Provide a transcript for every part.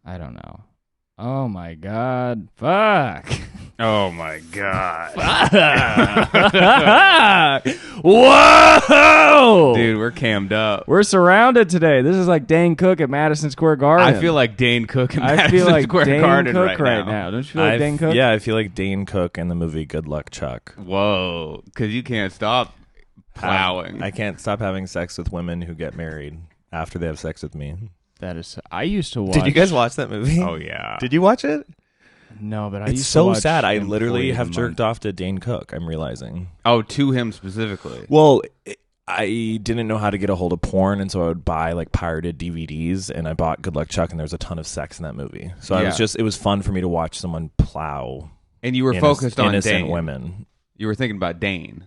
I don't know. Oh my God. Fuck. Oh my God. Whoa! Dude, we're cammed up. We're surrounded today. This is like Dane Cook at Madison Square Garden. I feel like Dane Cook at Madison feel like Square Dane Garden Cook right now. Don't you feel like Dane Cook? Yeah, I feel like Dane Cook in the movie Good Luck Chuck. Whoa, because you can't stop plowing. I can't stop having sex with women who get married after they have sex with me. That is. I used to watch. Did you guys watch that movie? Oh, yeah. Did you watch it? No, but I It's used to so watch sad. I literally Employee have of the Month. jerked off to Dane Cook, I'm realizing. Oh, to him specifically. Well, I didn't know how to get a hold of porn, and so I would buy like pirated DVDs, and I bought Good Luck Chuck, and there was a ton of sex in that movie. So it was fun for me to watch someone plow. And you were focused on innocent Dane. women. You were thinking about Dane.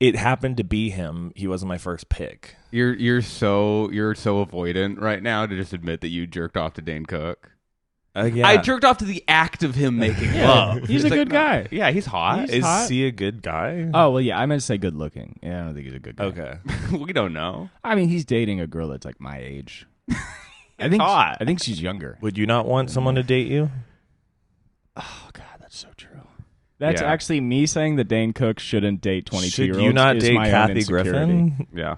It happened to be him. He wasn't my first pick. You're so avoidant right now to just admit that you jerked off to Dane Cook. Yeah. I jerked off to the act of him making love. He's a good guy. Yeah, he's hot. He's hot. Is he a good guy? Oh well, yeah. I meant to say good looking. Yeah, I don't think he's a good guy. Okay. We don't know. I mean, he's dating a girl that's like my age. I think she's younger. Would you not want someone to date you? Oh God, that's so true. That's Yeah. actually me saying that Dane Cook shouldn't date 22-year-olds. Should you not is date my own Kathy insecurity. Griffin? Yeah.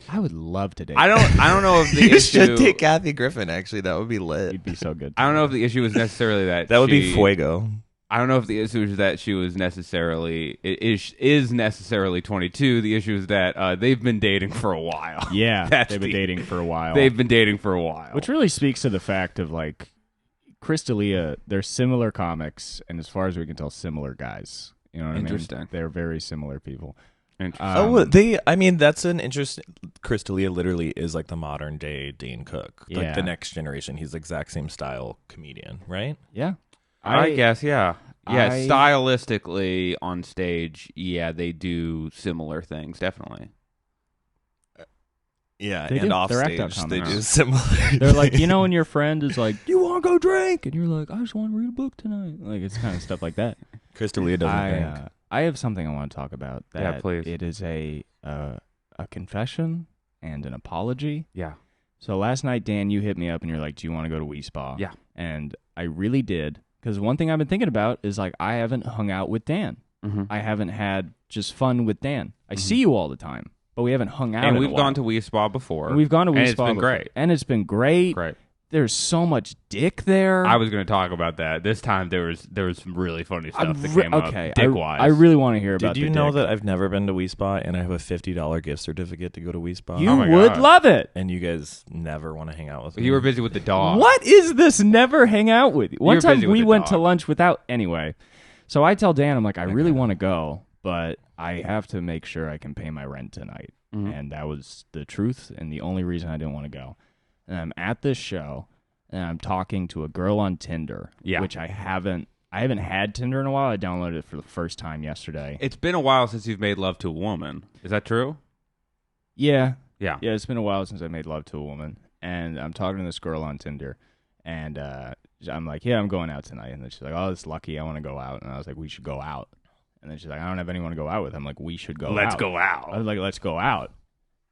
I would love to date. I don't know if the You issue. should date Kathy Griffin, actually. That would be lit. You'd be so good. I don't know if the issue was necessarily that. That would be she- fuego. I don't know if the issue is that she was necessarily is necessarily 22. The issue is that they've been dating for a while. Yeah, That's they've been the- dating for a while. They've been dating for a while. Which really speaks to the fact of like Chris D'Elia, they're similar comics, and as far as we can tell, similar guys. You know what Interesting. I mean? They're very similar people. Interesting. I mean, that's an interesting. Chris D'Elia literally is like the modern day Dane Cook, Yeah. like the next generation. He's the exact same style comedian, right? Yeah, I guess, yeah. Yeah, I- stylistically on stage, yeah, they do similar things, definitely. Yeah, They and do. off They're act out stage they comics. do similar. they're like, you know, when your friend is like, "Do you want to go drink?" and you're like, "I just want to read a book tonight." Like it's kind of stuff like that. Chris D'Elia doesn't think. I have something I want to talk about. That Yeah, please. It is a confession and an apology. Yeah. So last night, Dan, you hit me up and you're like, "Do you want to go to Wii Spa?" Yeah. And I really did, because one thing I've been thinking about is like I haven't hung out with Dan. Mm-hmm. I haven't had just fun with Dan. I see you all the time, but we haven't hung out. And in we've a while. gone to Wii Spa before. And we've gone to Wii and Spa it's been before. great. And it's been great. Great. There's so much dick there. I was going to talk about that. This time there was some really funny stuff that came up, dick-wise. I really want to hear about Did you the know dick. that I've never been to Wii Spa and I have a $50 gift certificate to go to Wii Spa? You Oh my would God. love it. And you guys never want to hang out with me. You were busy with the dog. What is this? Never hang out with you. One were time busy with we the went to dog. lunch without. Anyway, so I tell Dan, I'm like, I really want to go, but I have to make sure I can pay my rent tonight. Mhm. And that was the truth and the only reason I didn't want to go. And I'm at this show and I'm talking to a girl on Tinder, Yeah. which I haven't had Tinder in a while. I downloaded it for the first time yesterday. It's been a while since you've made love to a woman. Is that true? Yeah, Yeah. it's been a while since I made love to a woman, and I'm talking to this girl on Tinder, and I'm like, yeah, I'm going out tonight, and then she's like, oh, it's lucky, I want to go out, and I was like, we should go out, and then she's like, I don't have anyone to go out with. I'm like, we should go Let's out. go out. I was like, let's go out,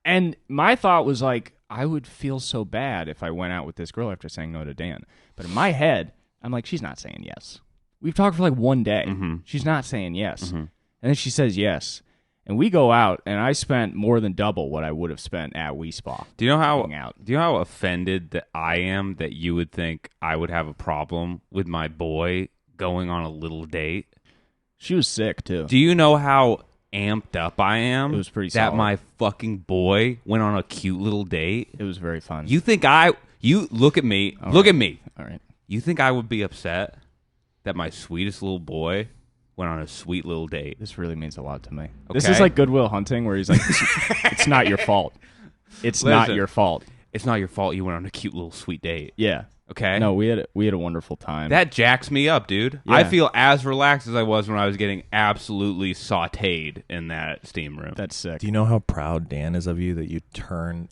and my thought was like, I would feel so bad if I went out with this girl after saying no to Dan, but in my head, I'm like, she's not saying yes. We've talked for like one day. Mhm. She's not saying yes, Mhm. and then she says yes. And we go out, and I spent more than double what I would have spent at Wii Spa. Do you know how hanging out. Do you know how offended that I am that you would think I would have a problem with my boy going on a little date? She was sick, too. Do you know how amped up I am? It was pretty that solid. my fucking boy went on a cute little date. It was very fun. You think you look at me, All look right. at me. All right. You think I would be upset that my sweetest little boy went on a sweet little date? This really means a lot to me. This is Okay. like Goodwill Hunting, where he's like, it's not your fault. It's not Listen. your fault. It's not your fault you went on a cute little sweet date. Yeah. Okay? No, we had a wonderful time. That jacks me up, dude. Yeah. I feel as relaxed as I was when I was getting absolutely sautéed in that steam room. That's sick. Do you know how proud Dan is of you that you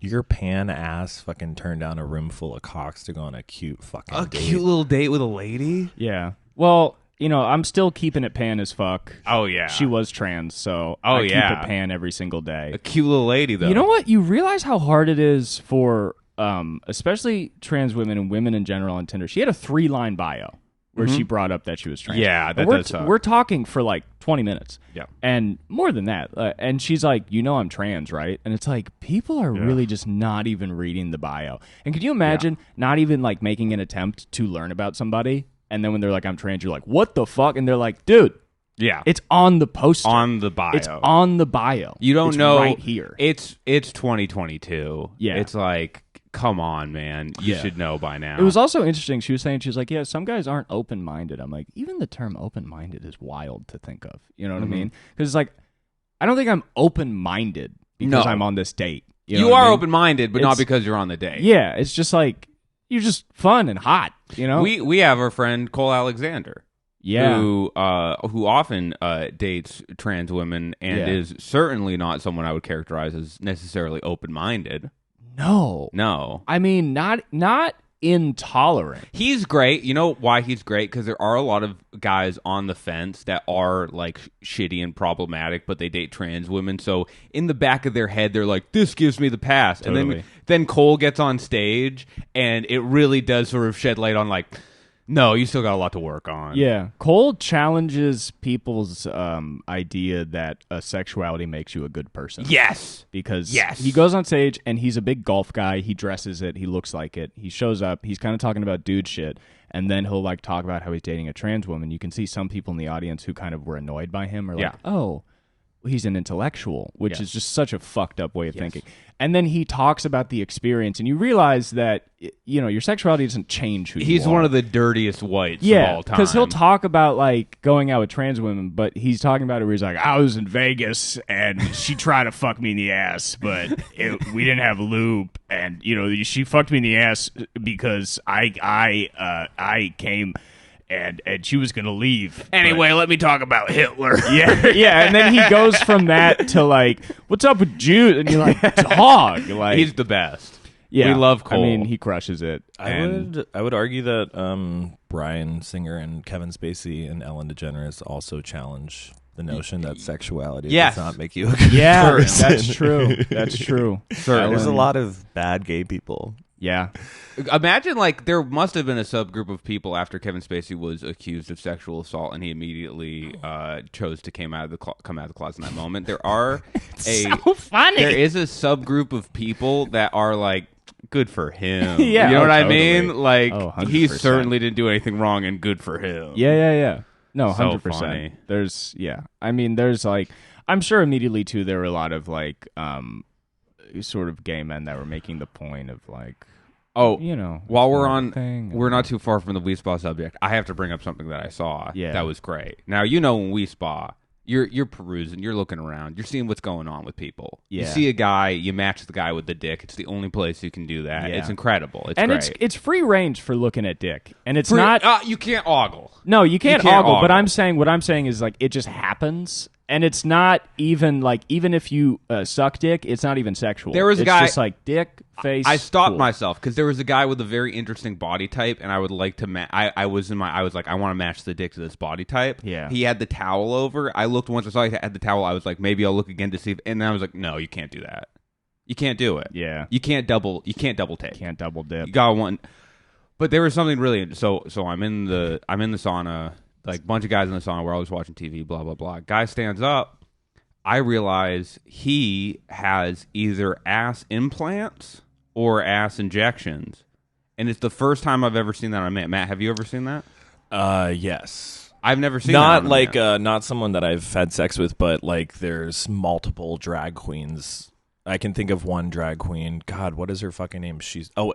your pan ass fucking turned down a room full of cocks to go on a cute fucking a date? cute little date with a lady? Yeah. Well, you know, I'm still keeping it pan as fuck. Oh, yeah. She was trans, so Oh, I yeah. keep it pan every single day. A cute little lady, though. You know what? You realize how hard it is for especially trans women and women in general on Tinder. She had a 3-line bio where she brought up that she was trans. Yeah, that does suck. We're talking for like 20 minutes. Yeah. And more than that. And she's like, I'm trans, right? And it's like, people are really just not even reading the bio. And could you imagine not even like making an attempt to learn about somebody? And then when they're like, I'm trans, you're like, what the fuck? And they're like, dude. Yeah. It's on the poster. On the bio. It's on the bio. You don't it's know. right here. It's 2022. Yeah. It's like, come on, man. You should know by now. It was also interesting. She was like, yeah, some guys aren't open-minded. I'm like, even the term open-minded is wild to think of. You know what I mean? Because it's like, I don't think I'm open-minded because I'm on this date. You are open-minded, but not because you're on the date. Yeah. It's just like, you're just fun and hot, you know? We have our friend Cole Alexander. Yeah. Who often dates trans women and is certainly not someone I would characterize as necessarily open-minded. No. I mean, not intolerant. He's great. You know why he's great? Because there are a lot of guys on the fence that are like shitty and problematic, but they date trans women. So in the back of their head, they're like, "This gives me the pass." Totally. And then Cole gets on stage, and it really does sort of shed light on like, no, you still got a lot to work on. Yeah. Cole challenges people's idea that sexuality makes you a good person. Yes. Because he goes on stage and he's a big golf guy. He dresses it. He looks like it. He shows up. He's kind of talking about dude shit. And then he'll like talk about how he's dating a trans woman. You can see some people in the audience who kind of were annoyed by him or like, oh, he's an intellectual, which is just such a fucked up way of thinking. And then he talks about the experience, and you realize that, your sexuality doesn't change who you are. He's one of the dirtiest whites of all time. Because he'll talk about, like, going out with trans women, but he's talking about it where he's like, I was in Vegas, and she tried to fuck me in the ass, but we didn't have lube, and, she fucked me in the ass because I came... And she was going to leave. Anyway, let me talk about Hitler. Yeah. And then he goes from that to like, what's up with Jews? And you're like, dog. Like, he's the best. Yeah. We love Cole. I mean, he crushes it. I would argue that Bryan Singer and Kevin Spacey and Ellen DeGeneres also challenge the notion that sexuality does not make you a good person. That's true. That's true. There's a lot of bad gay people. Yeah. Imagine, like, there must have been a subgroup of people after Kevin Spacey was accused of sexual assault and he immediately chose to come out of the closet in that moment. There are so funny. There is a subgroup of people that are like, good for him. Yeah. You know what I totally. mean? Like, 100%. he certainly didn't do anything wrong and good for him. Yeah. No, So 100%. funny. I mean, there's like, I'm sure immediately too, there were a lot of like, sort of gay men that were making the point of like, while we're not too far from the We Spa subject, I have to bring up something that I saw that was great. Now, when We Spa, you're perusing, you're looking around, you're seeing what's going on with people. Yeah. You see a guy, you match the guy with the dick. It's the only place you can do that. Yeah. It's incredible. It's and great. it's free range for looking at dick, and it's not. You can't ogle. No, you can't ogle. But ogle. what I'm saying is like it just happens. And it's not even like, even if you suck dick, it's not even sexual. There was a it's guy, just like dick, face. I stopped cool. myself because there was a guy with a very interesting body type, and I would like to. I was like, I want to match the dick to this body type. Yeah. He had the towel over. I looked once. I saw he had the towel. I was like, maybe I'll look again to see. And then I was like, no, you can't do that. You can't do it. Yeah. You can't double take. Can't double dip. You got one. But there was something really. So I'm in the sauna. Like, bunch of guys in the sauna. We're always watching TV. Blah blah blah. Guy stands up. I realize he has either ass implants or ass injections. And it's the first time I've ever seen that on a man. Matt, have you ever seen that? Yes. I've never seen not that. Like not someone that I've had sex with, but like there's multiple drag queens. I can think of one drag queen. God, what is her fucking name?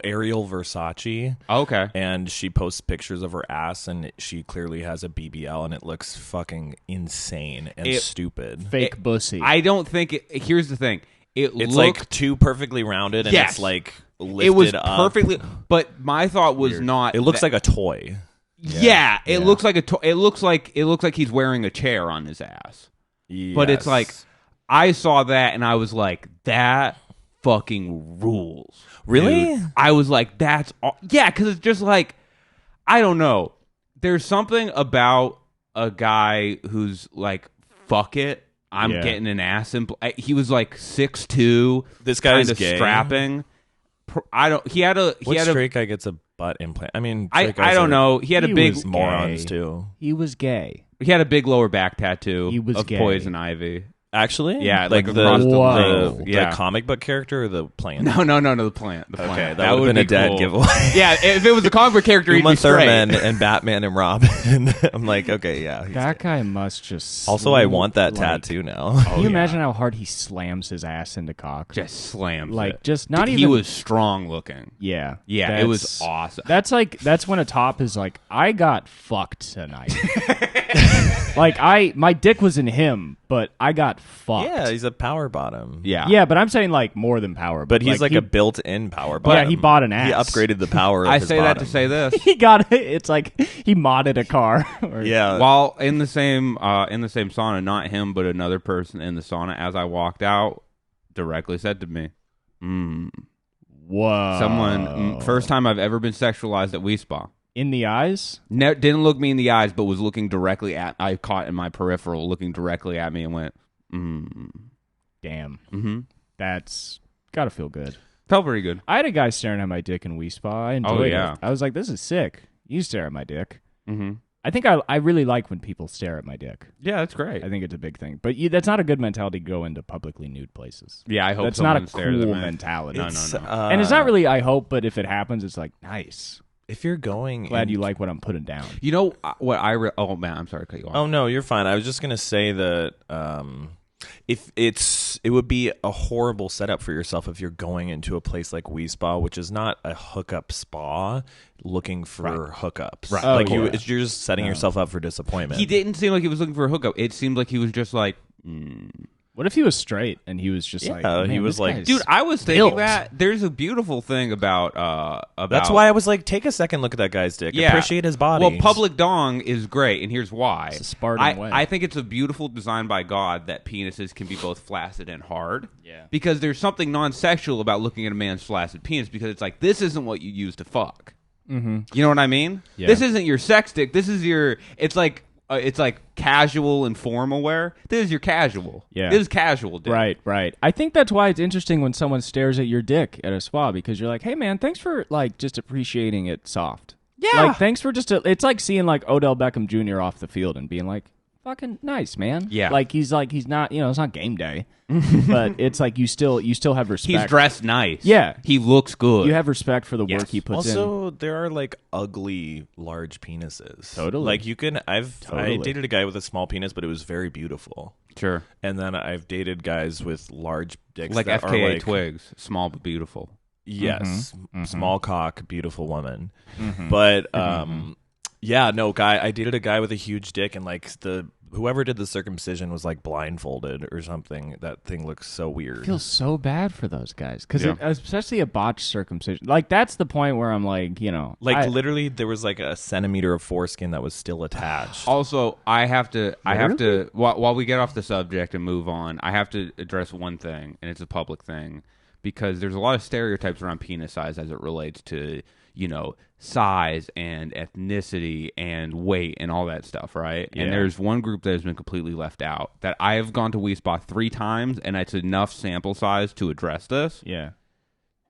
Ariel Versace. Okay. And she posts pictures of her ass, and she clearly has a BBL, and it looks fucking insane and stupid. Fake bussy. I don't think it. Here's the thing. It's like too perfectly rounded, and it's like lifted it was up. perfectly. But my thought was not. It looks like a toy. Yeah, it looks like a toy. It looks like he's wearing a chair on his ass. Yes. But it's like. I saw that and I was like, that fucking rules. Really? Dude. I was like, because it's just like, I don't know. There's something about a guy who's like, fuck it, I'm getting an ass implant. He was like 6'2". This guy's kind of gay. strapping. He had a. What straight guy gets a butt implant? I mean, I don't know. He had a big was morons gay. too. He was gay. He had a big lower back tattoo. He was of gay. poison ivy. Actually, Yeah, like across the comic book character or the plant. No, the plant. The plant. Okay, that would have been a dead cool. giveaway. Yeah, if it was a comic book character, he'd be straight. Thurman and Batman and Robin. I'm like, okay, yeah. That guy must just. Also, I want that tattoo now. Can you imagine how hard he slams his ass into cock? Just slams like it. just not even. He was strong looking. Yeah, it was awesome. That's when a top is like, I got fucked tonight. Like my dick was in him, but I got fucked. Yeah, he's a power bottom. Yeah, but I'm saying like more than power. But he's like a built-in power bottom. Yeah, he bought an ass. He upgraded the power. I of his say that bottom. to say this. He got it. It's like he modded a car. Yeah. While in the same sauna, not him, but another person in the sauna, as I walked out, directly said to me, Whoa. Someone, first time I've ever been sexualized at Spa. In the eyes? Didn't look me in the eyes, but was looking directly at. I caught in my peripheral, looking directly at me, and went, Damn. Mm-hmm. That's gotta feel good. Felt very good. I had a guy staring at my dick in Spa. I enjoyed it. I was like, this is sick. You stare at my dick. Mm-hmm. I think I really like when people stare at my dick. Yeah, that's great. I think it's a big thing. But that's not a good mentality to go into publicly nude places. Yeah, I hope that's not a stares cool at me. mentality. No. And it's not really I hope, but if it happens, it's like, nice. If you're going, Glad you like what I'm putting down. You know what oh man, I'm sorry to cut you off. Oh no, you're fine. I was just gonna say that it would be a horrible setup for yourself if you're going into a place like Spa, which is not a hookup spa, looking for hookups. Right. Like yeah. you're just setting yourself up for disappointment. He didn't seem like he was looking for a hookup. It seemed like he was just like. What if he was straight and he was just like, he man, was this like, guy's Dude, I was thinking built. that there's a beautiful thing about That's why I was like, take a second look at that guy's dick. Appreciate his body. Well, public dong is great, and here's why. It's a Spartan way. I think it's a beautiful design by God that penises can be both flaccid and hard. Yeah. Because there's something non-sexual about looking at a man's flaccid penis, because it's like, this isn't what you use to fuck. Mm-hmm. You know what I mean? Yeah. This isn't your sex dick. This is your. It's like casual and formal wear. This is your casual. Yeah. This is casual dick. Right. I think that's why it's interesting when someone stares at your dick at a spa, because you're like, hey man, thanks for like just appreciating it soft. Yeah. Like thanks for it's like seeing like Odell Beckham Jr. off the field and being like, fucking nice, man. Yeah. Like he's not, it's not game day. But it's like you still have respect. He's dressed nice. Yeah. He looks good. You have respect for the Yes. work he puts in. Also, there are like ugly large penises. Totally. Like you can. I Totally. dated a guy with a small penis, but it was very beautiful. Sure. And then I've dated guys with large dicks, Like that FKA are like, Twigs, small but beautiful. Yes, small cock, beautiful woman. Mm-hmm. But yeah, no guy. I dated a guy with a huge dick, and like whoever did the circumcision was like blindfolded or something. That thing looks so weird. I feel so bad for those guys because Yeah. especially a botched circumcision. Like that's the point where I'm like, Literally, there was like a centimeter of foreskin that was still attached. Also, I have to while we get off the subject and move on, I have to address one thing, and it's a public thing, because there's a lot of stereotypes around penis size as it relates to, size and ethnicity and weight and all that stuff, right? Yeah. And there's one group that has been completely left out that I have gone to Spa 3 times, and it's enough sample size to address this. yeah.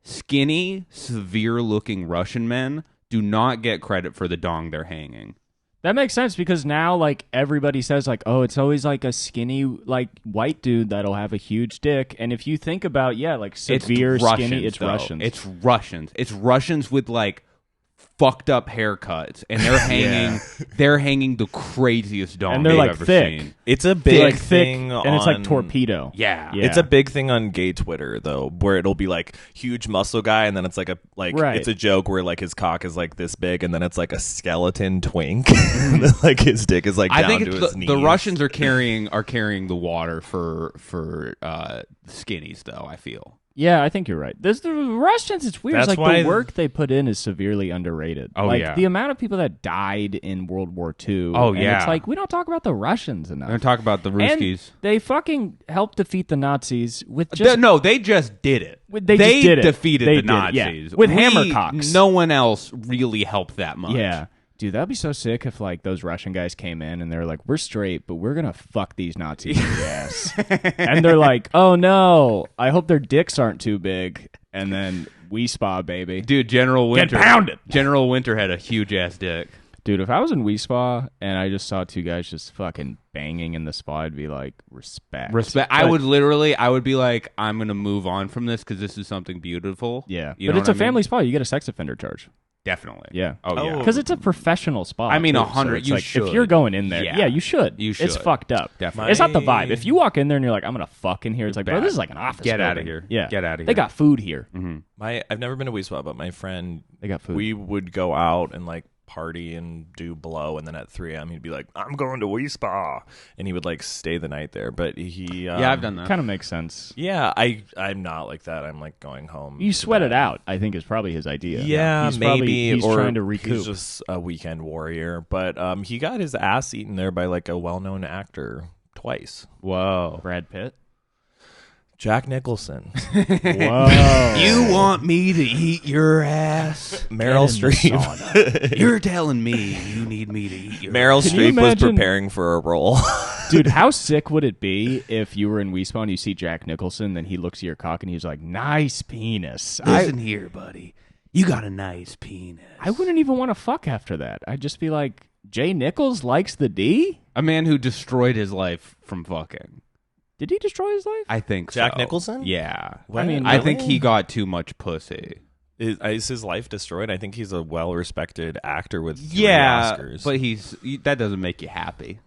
Skinny, severe-looking Russian men do not get credit for the dong they're hanging. That makes sense because now, like, everybody says, like, oh, it's always, like, a skinny, like, white dude that'll have a huge dick. And if you think about, like, severe, skinny, it's though. Russians. It's Russians. It's Russians with, like, fucked up haircuts, and they're hanging the craziest dong And they're, they've like, ever thick. seen. It's a big like, thick, thing, and it's like on- torpedo. Yeah. Yeah. It's a big thing on gay Twitter though, where it'll be like huge muscle guy, and then it's like Right. it's a joke where like his cock is like this big, and then it's like a skeleton twink, like his dick is like I down think to it's his the knees. Russians are carrying the water for skinnies, though, I feel. Yeah, I think you're right. The Russians, it's weird. That's It's like why the work they put in is severely underrated. Oh, like, yeah. the amount of people that died in World War II. Oh, and yeah. It's like, we don't talk about the Russians enough. I'm going to talk about the Ruskies. And they fucking helped defeat the Nazis with just... No, they just did it. They just did it. defeated They the did it, yeah. Nazis. With hammercocks. No one else really helped that much. Yeah. Dude, that'd be so sick if, like, those Russian guys came in and they're like, we're straight, but we're gonna fuck these Nazis in the ass. And they're like, oh, no, I hope their dicks aren't too big. And then Wee Spa, baby. Dude, General Winter. Get pounded. General Winter had a huge ass dick. Dude, if I was in Wee Spa and I just saw two guys just fucking banging in the spa, I'd be like, respect. Respect. I would be like, I'm going to move on from this because this is something beautiful. Yeah. You but know it's a what I mean? family spa. You get a sex offender charge. Definitely. Yeah. Oh, yeah. Because it's a professional spa. I mean, too, 100. so it's You like, should. If you're going in there, Yeah. you should. You should. It's fucked up. Definitely. It's not the vibe. If you walk in there and you're like, I'm going to fuck in here, it's like, bro, Bad. this is like an office Get building. outta here. Yeah. Get outta They here. got food here. Mm-hmm. I've never been to Wee Spa, but my friend, They got food. we would go out and like party and do blow, and then at 3 a.m. he'd be like, I'm going to Wee Spa, and he would like stay the night there. But he Yeah, I've done that. Kind of makes sense. Yeah, I'm not like that. I'm like going home. You to sweat bed. it out, I think, is probably his idea. Yeah, he's maybe. He's or trying to recoup. He's just a weekend warrior. But he got his ass eaten there by like a well-known actor twice. Whoa. Brad Pitt. Jack Nicholson, Whoa. You want me to eat your ass? Meryl Streep. You're telling me you need me to eat your Meryl Can you Streep was imagine- preparing for a role. Dude, how sick would it be if you were in Wee Spa and you see Jack Nicholson, then he looks at your cock and he's like, nice penis. Listen here, buddy. You got a nice penis. I wouldn't even want to fuck after that. I'd just be like, Jay Nichols likes the D? A man who destroyed his life from fucking. Did he destroy his life? I think Jack so. Nicholson? Yeah. What? I mean, I think Really? he got too much pussy. Is his life destroyed? I think he's a well-respected actor with 3 Yeah, Oscars. but that doesn't make you happy.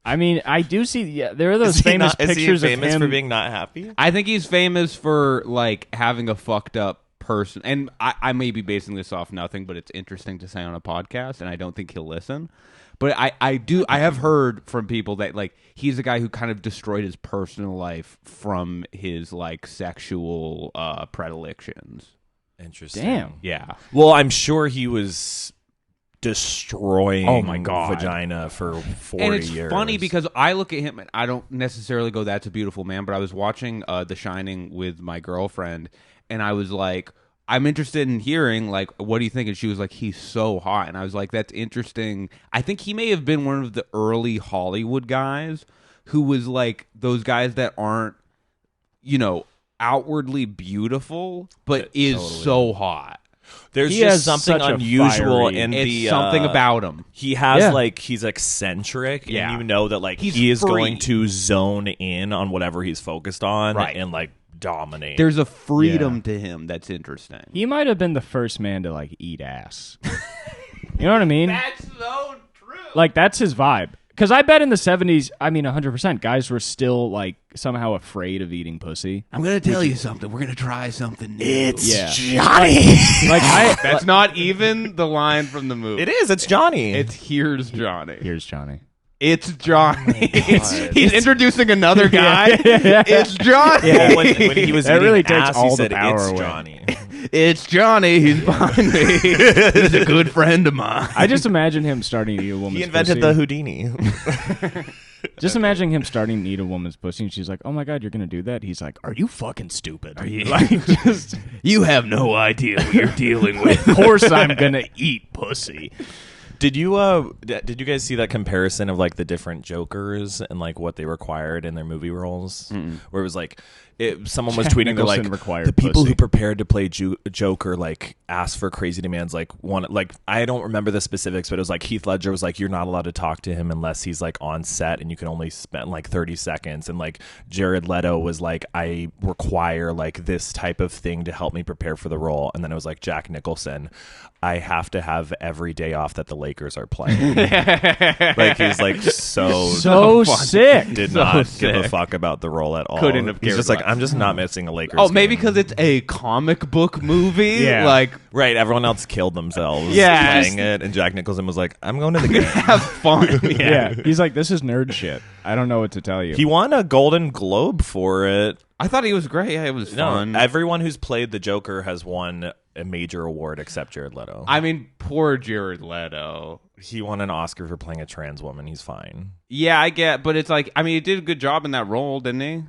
I mean, I do see, there are those Is he famous not- is he pictures famous of him. for being not happy? I think he's famous for like having a fucked up person, and I may be basing this off nothing, but it's interesting to say on a podcast, and I don't think he'll listen. But I have heard from people that like he's a guy who kind of destroyed his personal life from his like sexual predilections. Interesting. Damn. Yeah. Well, I'm sure he was destroying Oh my God. vagina for 40 And it's years. funny because I look at him and I don't necessarily go, that's a beautiful man, but I was watching The Shining with my girlfriend and I was like, I'm interested in hearing, like, what do you think? And she was like, he's so hot. And I was like, that's interesting. I think he may have been one of the early Hollywood guys who was like those guys that aren't, outwardly beautiful, but is totally. so hot. There's He just has something such a unusual fiery- in It's the something about him. He has Yeah. like he's eccentric, Yeah. and you know that like He's he is free. going to zone in on whatever he's focused on, Right. and like dominate. There's a freedom to him that's interesting. He might have been the first man to, like, eat ass. You know what I mean? That's so true. Like, that's his vibe. Because I bet in the 70s, I mean, 100%, guys were still, like, somehow afraid of eating pussy. I'm going to tell you something. We're going to try something new. Yeah. Johnny. Like, That's not even the line from the movie. It is. It's Johnny. It's here's Johnny. Here's Johnny. It's Johnny. God. He's introducing another guy. It's Johnny. Well, when he was That eating really takes ass, all he the said, power "It's away." Johnny." It's Johnny. He's behind me. He's a good friend of mine. I just imagine him starting to eat a woman's He invented pussy. the Houdini. Just imagine him starting to eat a woman's pussy, and she's like, "Oh my god, you're gonna do that?" He's like, "Are you fucking stupid? Are you like just? You have no idea what you're dealing with. Of course, I'm gonna eat pussy." Did you guys see that comparison of like the different Jokers and like what they required in their movie roles? Where it was like someone was Jack tweeting that Nicholson like required the people pussy. who prepared to play Joker like asked for crazy demands. Like one, like I don't remember the specifics, but it was like Heath Ledger was like, you're not allowed to talk to him unless he's like on set, and you can only spend like 30 seconds. And like Jared Leto was like, I require like this type of thing to help me prepare for the role. And then it was like Jack Nicholson, I have to have every day off that the Lakers are playing. Like he's like So sick. did So not give sick. a fuck about the role at all. Couldn't have He's cared just like, less. I'm just not missing a Lakers. Oh, maybe game. because it's a comic book movie. Yeah. Like, right. Everyone else killed themselves Yeah. playing it, and Jack Nicholson was like, I'm going to the game. have fun. Yeah, he's like, "This is nerd shit. I don't know what to tell you." He won a Golden Globe for it. I thought he was great. Yeah, it was fun. Everyone who's played the Joker has won a major award except Jared Leto. I mean, poor Jared Leto. He won an Oscar for playing a trans woman. He's fine. Yeah, I get, but it's like, I mean, he did a good job in that role, didn't he?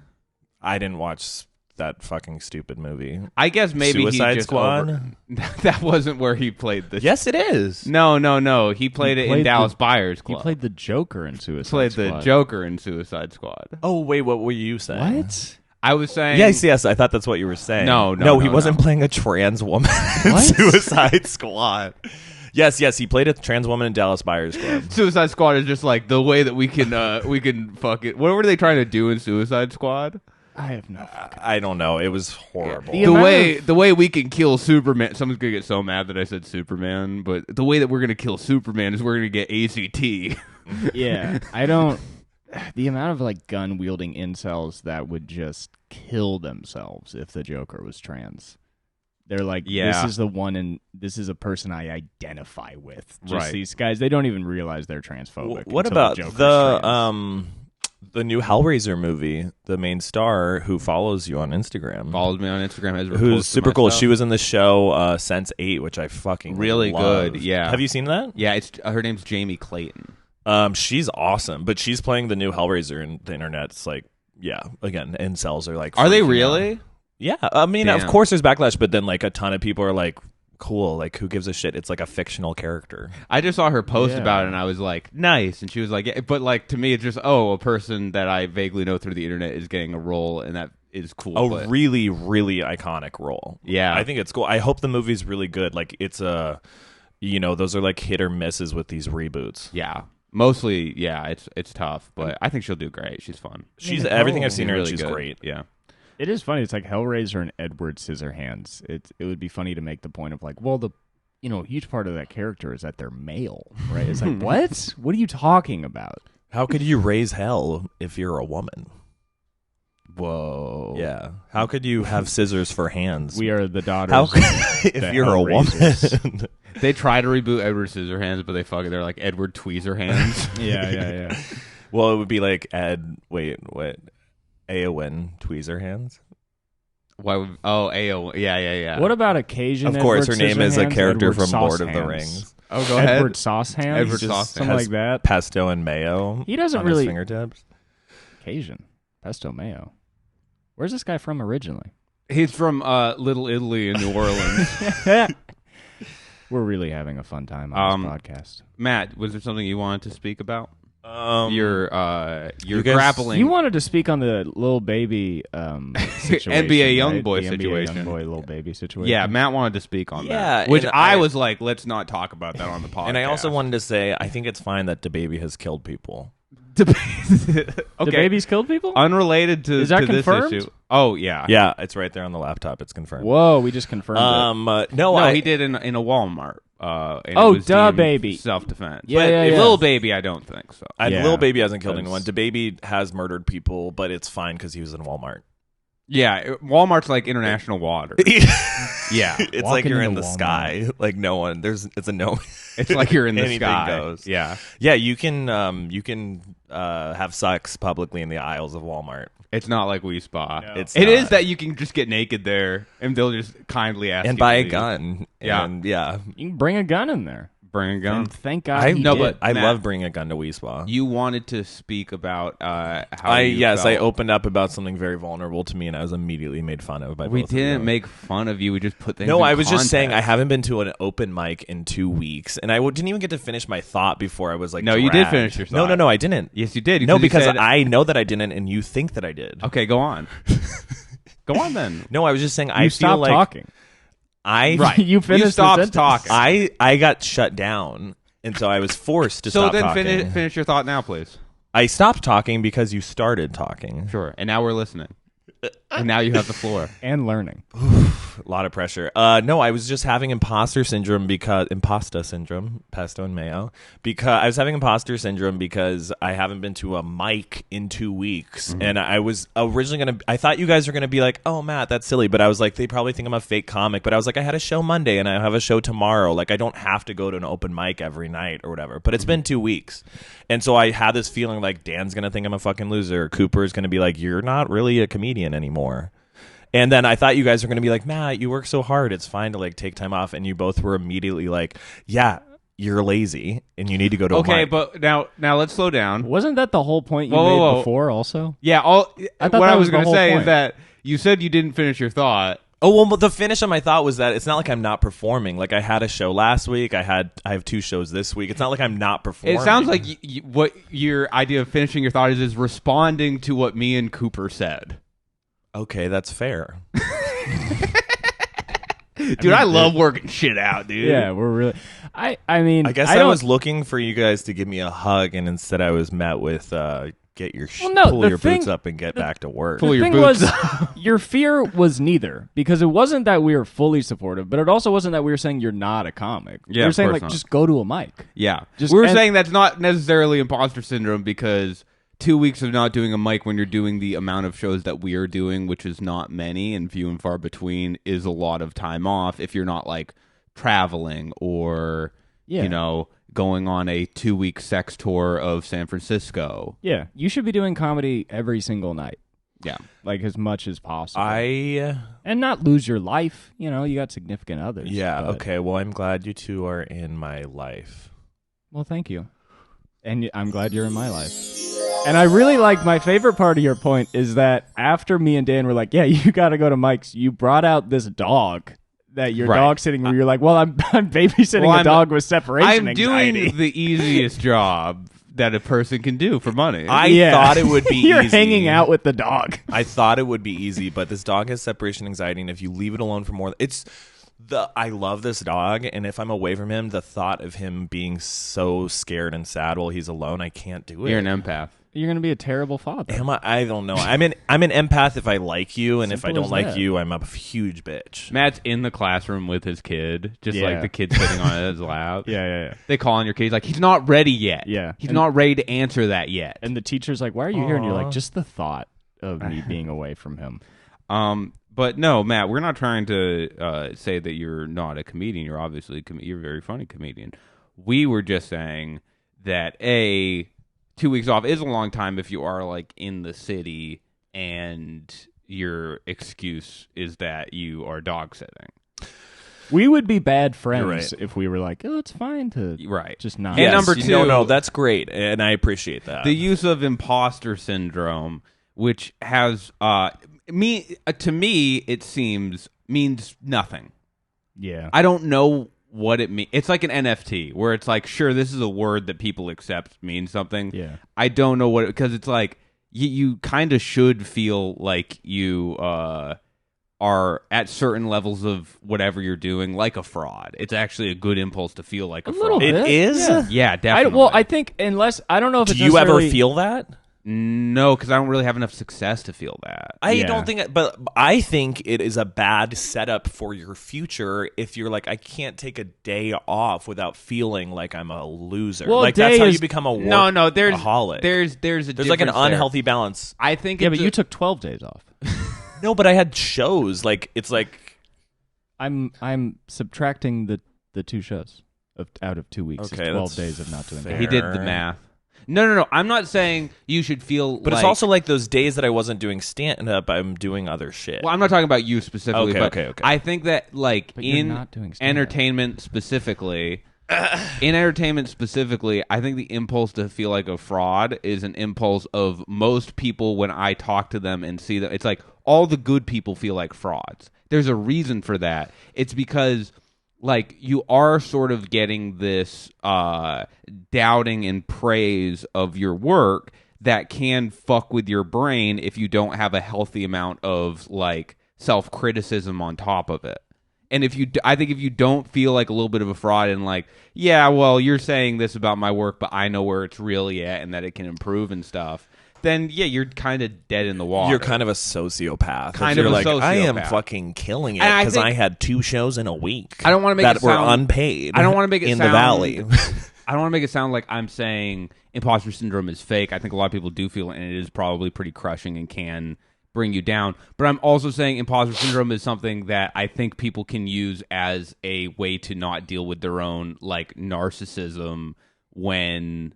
I didn't watch that fucking stupid movie. I guess maybe Suicide he just Squad? That wasn't where he played the. Yes, it is. No. He played it in played Dallas the- Buyers He Club. played the Joker in Suicide Played Squad. the Joker in Suicide Squad. Oh wait, what were you saying? What? I was saying. Yes. I thought that's what you were saying. No, he wasn't playing a trans woman in Suicide Squad. Yes, he played a trans woman in Dallas Buyers Club. Suicide Squad is just like the way that we can fucking. What were they trying to do in Suicide Squad? I have no. I don't know. It was horrible. The way we can kill Superman. Someone's gonna get so mad that I said Superman, but the way that we're gonna kill Superman is we're gonna get ACT. Yeah, I don't. The amount of like gun wielding incels that would just kill themselves if the Joker was trans. They're like, this is the one, and this is a person I identify with. Just these guys, they don't even realize they're transphobic. What about the new Hellraiser movie? The main star who follows you on Instagram, follows me on Instagram, who's super cool. She was in the show Sense 8, which I fucking really loved. good. Yeah, have you seen that? Yeah, it's her name's Jamie Clayton. She's awesome, but she's playing the new Hellraiser, and the internet's like, again, incels are like, are they really? Out. Yeah, I mean, of course there's backlash, but then like a ton of people are like, cool, like who gives a shit? It's like a fictional character. I just saw her post about it, and I was like, nice, and she was like, yeah. But like to me, it's just a person that I vaguely know through the internet is getting a role, and that is cool. Really, really iconic role. Yeah, I think it's cool. I hope the movie's really good. Like it's those are like hit or misses with these reboots. Yeah. Mostly, it's tough, but I think she'll do great. She's fun. She's everything I've seen her, really she's good. great. Yeah. It is funny. It's like Hellraiser and Edward Scissorhands. It would be funny to make the point of like, well, a huge part of that character is that they're male, right? It's like, what? What are you talking about? How could you raise hell if you're a woman? Whoa. Yeah. How could you have scissors for hands? We are the daughters if you're a woman. They try to reboot Edward Scissorhands, but they're like Edward Tweezerhands. Yeah. Well, it would be like Eowyn Tweezerhands. Why would Ayo? Yeah. What about occasion? Of course, Edward her name is a character Edward from Lord Sauce of the Hands. Rings. Oh, go ahead. Edward Sauce Hands. Edward Sauce something Hands. like that. Pesto and mayo. He doesn't on really his fingertips. Cajun pesto mayo. Where's this guy from originally? He's from Little Italy in New Orleans. We're really having a fun time on this podcast. Matt, was there something you wanted to speak about? You guys, grappling. You wanted to speak on the little baby situation, NBA young right? boy the situation. NBA young boy, little baby situation. Yeah, Matt wanted to speak on Yeah, that. Which and I was like, let's not talk about that on the podcast. And I also wanted to say, I think it's fine that DaBaby has killed people. Okay. The baby's killed people? Unrelated to, Is that to this confirmed? issue. Oh, yeah. Yeah, it's right there on the laptop. It's confirmed. Whoa, we just confirmed it. No, he did in a Walmart. And Oh, it was duh, deemed baby. Self-defense. Yeah, But yeah, if yeah. Little Baby, I don't think so. Yeah. Lil Baby hasn't killed That's- anyone. DaBaby has murdered people, but it's fine because he was in Walmart. Yeah, Walmart's like international water. Yeah. It's Walking like you're in into the Walmart. sky. Like no one. It's a no. It's like you're in the Anything sky. goes. Yeah. Yeah, you can have sex publicly in the aisles of Walmart. It's not like We Spa. No. It's It not. is that you can just get naked there, and they'll just kindly ask And you buy to a leave. gun. Yeah. And yeah. You can bring a gun in there. Bring a gun. And thank God I he No, did. but- I Matt, love bringing a gun to Weespa. You wanted to speak about how I you I felt. opened up about something very vulnerable to me, and I was immediately made fun of by We both of didn't you. make fun of you. We just put things. No, in I was just saying I context. haven't been to an open mic in 2 weeks, and I didn't even get to finish my thought before I was like, No, you did dragged. finish your thought. No, I didn't. Yes, you did. No, you because said- I know that I didn't, and you think that I did. Okay, go on. Go on then. No, I was just saying You I feel stopped like talking. Right. You finished the stopped sentence. talking. I got shut down, and so I was forced to So stop then talking. finish your thought now, please. I stopped talking because you started talking. Sure. And now we're listening. And now you have the floor. And learning. A lot of pressure. No, I was just having imposter syndrome pesto and mayo. Because I was having imposter syndrome because I haven't been to a mic in 2 weeks, and I was originally I thought you guys were gonna be like, "Oh, Matt, that's silly," but I was like, they probably think I'm a fake comic. But I was like, I had a show Monday and I have a show tomorrow. Like, I don't have to go to an open mic every night or whatever. But it's been 2 weeks, and so I had this feeling like Dan's gonna think I'm a fucking loser. Cooper's gonna be like, "You're not really a comedian anymore." And then I thought you guys were going to be like, Matt, you work so hard. It's fine to like take time off. And you both were immediately like, yeah, you're lazy and you need to go to a Okay, mic. but now let's slow down. Wasn't that the whole point you Whoa, made whoa. before also? Yeah, I thought what that I was was the going to whole say is point. that you said you didn't finish your thought. Oh, well, the finish of my thought was that it's not like I'm not performing. Like I had a show last week. I have 2 shows this week. It's not like I'm not performing. It sounds like what your idea of finishing your thought is responding to what me and Cooper said. Okay, that's fair. Dude, I love working shit out, dude. Yeah, we're really. I mean, I guess I was looking for you guys to give me a hug, and instead I was met with get your pull your boots up and get back to work. The thing was, your fear was neither, because it wasn't that we were fully supportive, but it also wasn't that we were saying you're not a comic. Yeah, we were saying not. just go to a mic. Yeah, we were saying that's not necessarily imposter syndrome, because 2 weeks of not doing a mic when you're doing the amount of shows that we are doing, which is not many and few and far between, is a lot of time off if you're not like traveling or going on a 2-week sex tour of San Francisco. Yeah, you should be doing comedy every single night. Yeah, like as much as possible. And not lose your life. You know, you got significant others. Yeah. But... Okay. Well, I'm glad you two are in my life. Well, thank you, and I'm glad you're in my life. And I really like, my favorite part of your point is that after me and Dan were like, yeah, you got to go to Mike's, you brought out this dog that your dog sitting where you're like, well, I'm babysitting a dog with separation anxiety. I'm doing the easiest job that a person can do for money. I thought it would be You're easy. hanging out with the dog. I thought it would be easy, but this dog has separation anxiety, and if you leave it alone for more, I love this dog, and if I'm away from him, the thought of him being so scared and sad while he's alone, I can't do it. You're an empath. You're going to be a terrible father. Am I? I don't know. I'm an empath if I like you, and if I don't like that. you, I'm a huge bitch. Matt's in the classroom with his kid, just like the kid sitting on his lap. Yeah. They call on your kid. He's like, he's not ready yet. Yeah. He's not ready to answer that yet. And the teacher's like, why are you here? And you're like, just the thought of me being away from him. But no, Matt, we're not trying to say that you're not a comedian. You're obviously you're a very funny comedian. We were just saying that 2 weeks off is a long time if you are like in the city and your excuse is that you are dog sitting. We would be bad friends if we were like, oh, it's fine to just not. And number two, no, that's great, and I appreciate that. The use of imposter syndrome, which has to me it seems means nothing. Yeah, I don't know what it means. It's like an NFT where it's like, sure, this is a word that people accept means something. Yeah, I don't know what, because it's like you kind of should feel like you are at certain levels of whatever you're doing like a fraud. It's actually a good impulse to feel like a fraud. little bit. It is? Yeah, definitely. I think I don't know if Do it's you ever necessarily... feel that? No, because I don't really have enough success to feel that. I don't think, but I think it is a bad setup for your future if you're like, I can't take a day off without feeling like I'm a loser. Well, like that's how you become a workaholic. There's like an unhealthy balance. I think. Yeah, but you took 12 days off. No, but I had shows. Like it's like I'm subtracting the 2 shows out of 2 weeks. Okay, it's 12 days of not doing fair. He did the math. No. I'm not saying you should feel But it's also like those days that I wasn't doing stand-up, I'm doing other shit. Well, I'm not talking about you specifically, but okay. I think that like you're not doing stand-up. entertainment specifically, I think the impulse to feel like a fraud is an impulse of most people when I talk to them and see them. It's like all the good people feel like frauds. There's a reason for that. It's because like you are sort of getting this doubting and praise of your work that can fuck with your brain if you don't have a healthy amount of like self-criticism on top of it. And I think if you don't feel like a little bit of a fraud and like, yeah, well, you're saying this about my work, but I know where it's really at and that it can improve and stuff, then yeah, you're kind of dead in the water. You're kind of a sociopath. You're like, sociopath. I am fucking killing it because I had 2 shows in a week. I don't want to make that it sound, were unpaid. I don't want to make it in sound, the valley. I don't want to make it sound like I'm saying imposter syndrome is fake. I think a lot of people do feel it, and it is probably pretty crushing and can bring you down. But I'm also saying imposter syndrome is something that I think people can use as a way to not deal with their own like narcissism when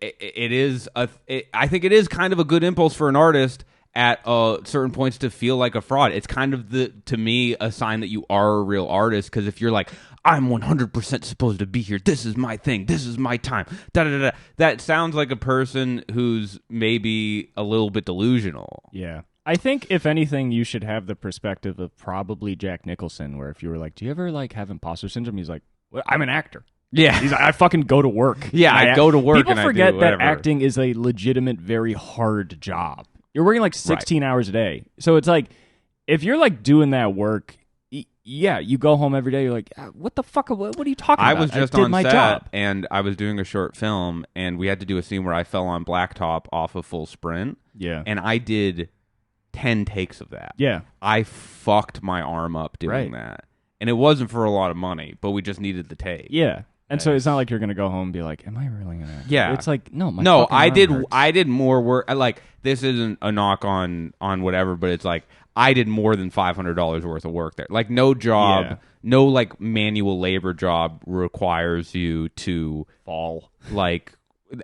I think it is kind of a good impulse for an artist at certain points to feel like a fraud. It's kind of to me a sign that you are a real artist, because if you're like, I'm 100% supposed to be here, this is my thing, this is my time, that sounds like a person who's maybe a little bit delusional. Yeah. I think if anything, you should have the perspective of probably Jack Nicholson, where if you were like, do you ever like have imposter syndrome? He's like, well, I'm an actor. Yeah. He's like, I fucking go to work. Yeah, I go to work. People and forget I do that whatever. acting is a legitimate, very hard job. You're working like 16 hours a day. So it's like, if you're like doing that work, yeah, you go home every day. You're like, what the fuck? What are you talking about? I was just did on my set, job. and I was doing a short film, and we had to do a scene where I fell on blacktop off a full sprint. Yeah. And I did 10 takes of that. Yeah. I fucked my arm up doing that. And it wasn't for a lot of money, but we just needed the take. Yeah. And so it's not like you're going to go home and be like, am I really going to? Yeah. It's like, no, my No, fucking I arm did hurts. I did more work. Like, this isn't a knock on whatever, but it's like I did more than $500 worth of work there. Like, no job, no like manual labor job requires you to fall. Like,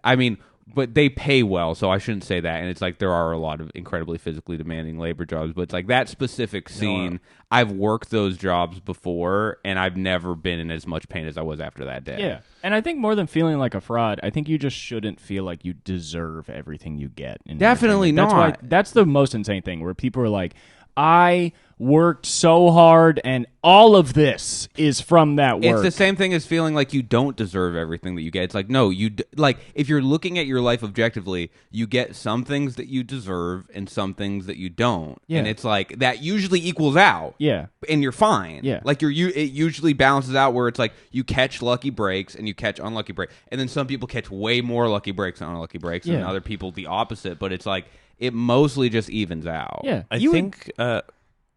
I mean, but they pay well, so I shouldn't say that. And it's like there are a lot of incredibly physically demanding labor jobs, but it's like that specific scene, I've worked those jobs before, and I've never been in as much pain as I was after that day. Yeah. And I think more than feeling like a fraud, I think you just shouldn't feel like you deserve everything you get. Definitely entertainment. That's the most insane thing, where people are like, I worked so hard and all of this is from that work. It's the same thing as feeling like you don't deserve everything that you get. It's like, no, like if you're looking at your life objectively, you get some things that you deserve and some things that you don't. Yeah. And it's like that usually equals out. Yeah. And you're fine. Yeah. Like it usually balances out where it's like you catch lucky breaks and you catch unlucky breaks. And then some people catch way more lucky breaks and unlucky breaks and other people the opposite, but it's like it mostly just evens out. Yeah. I think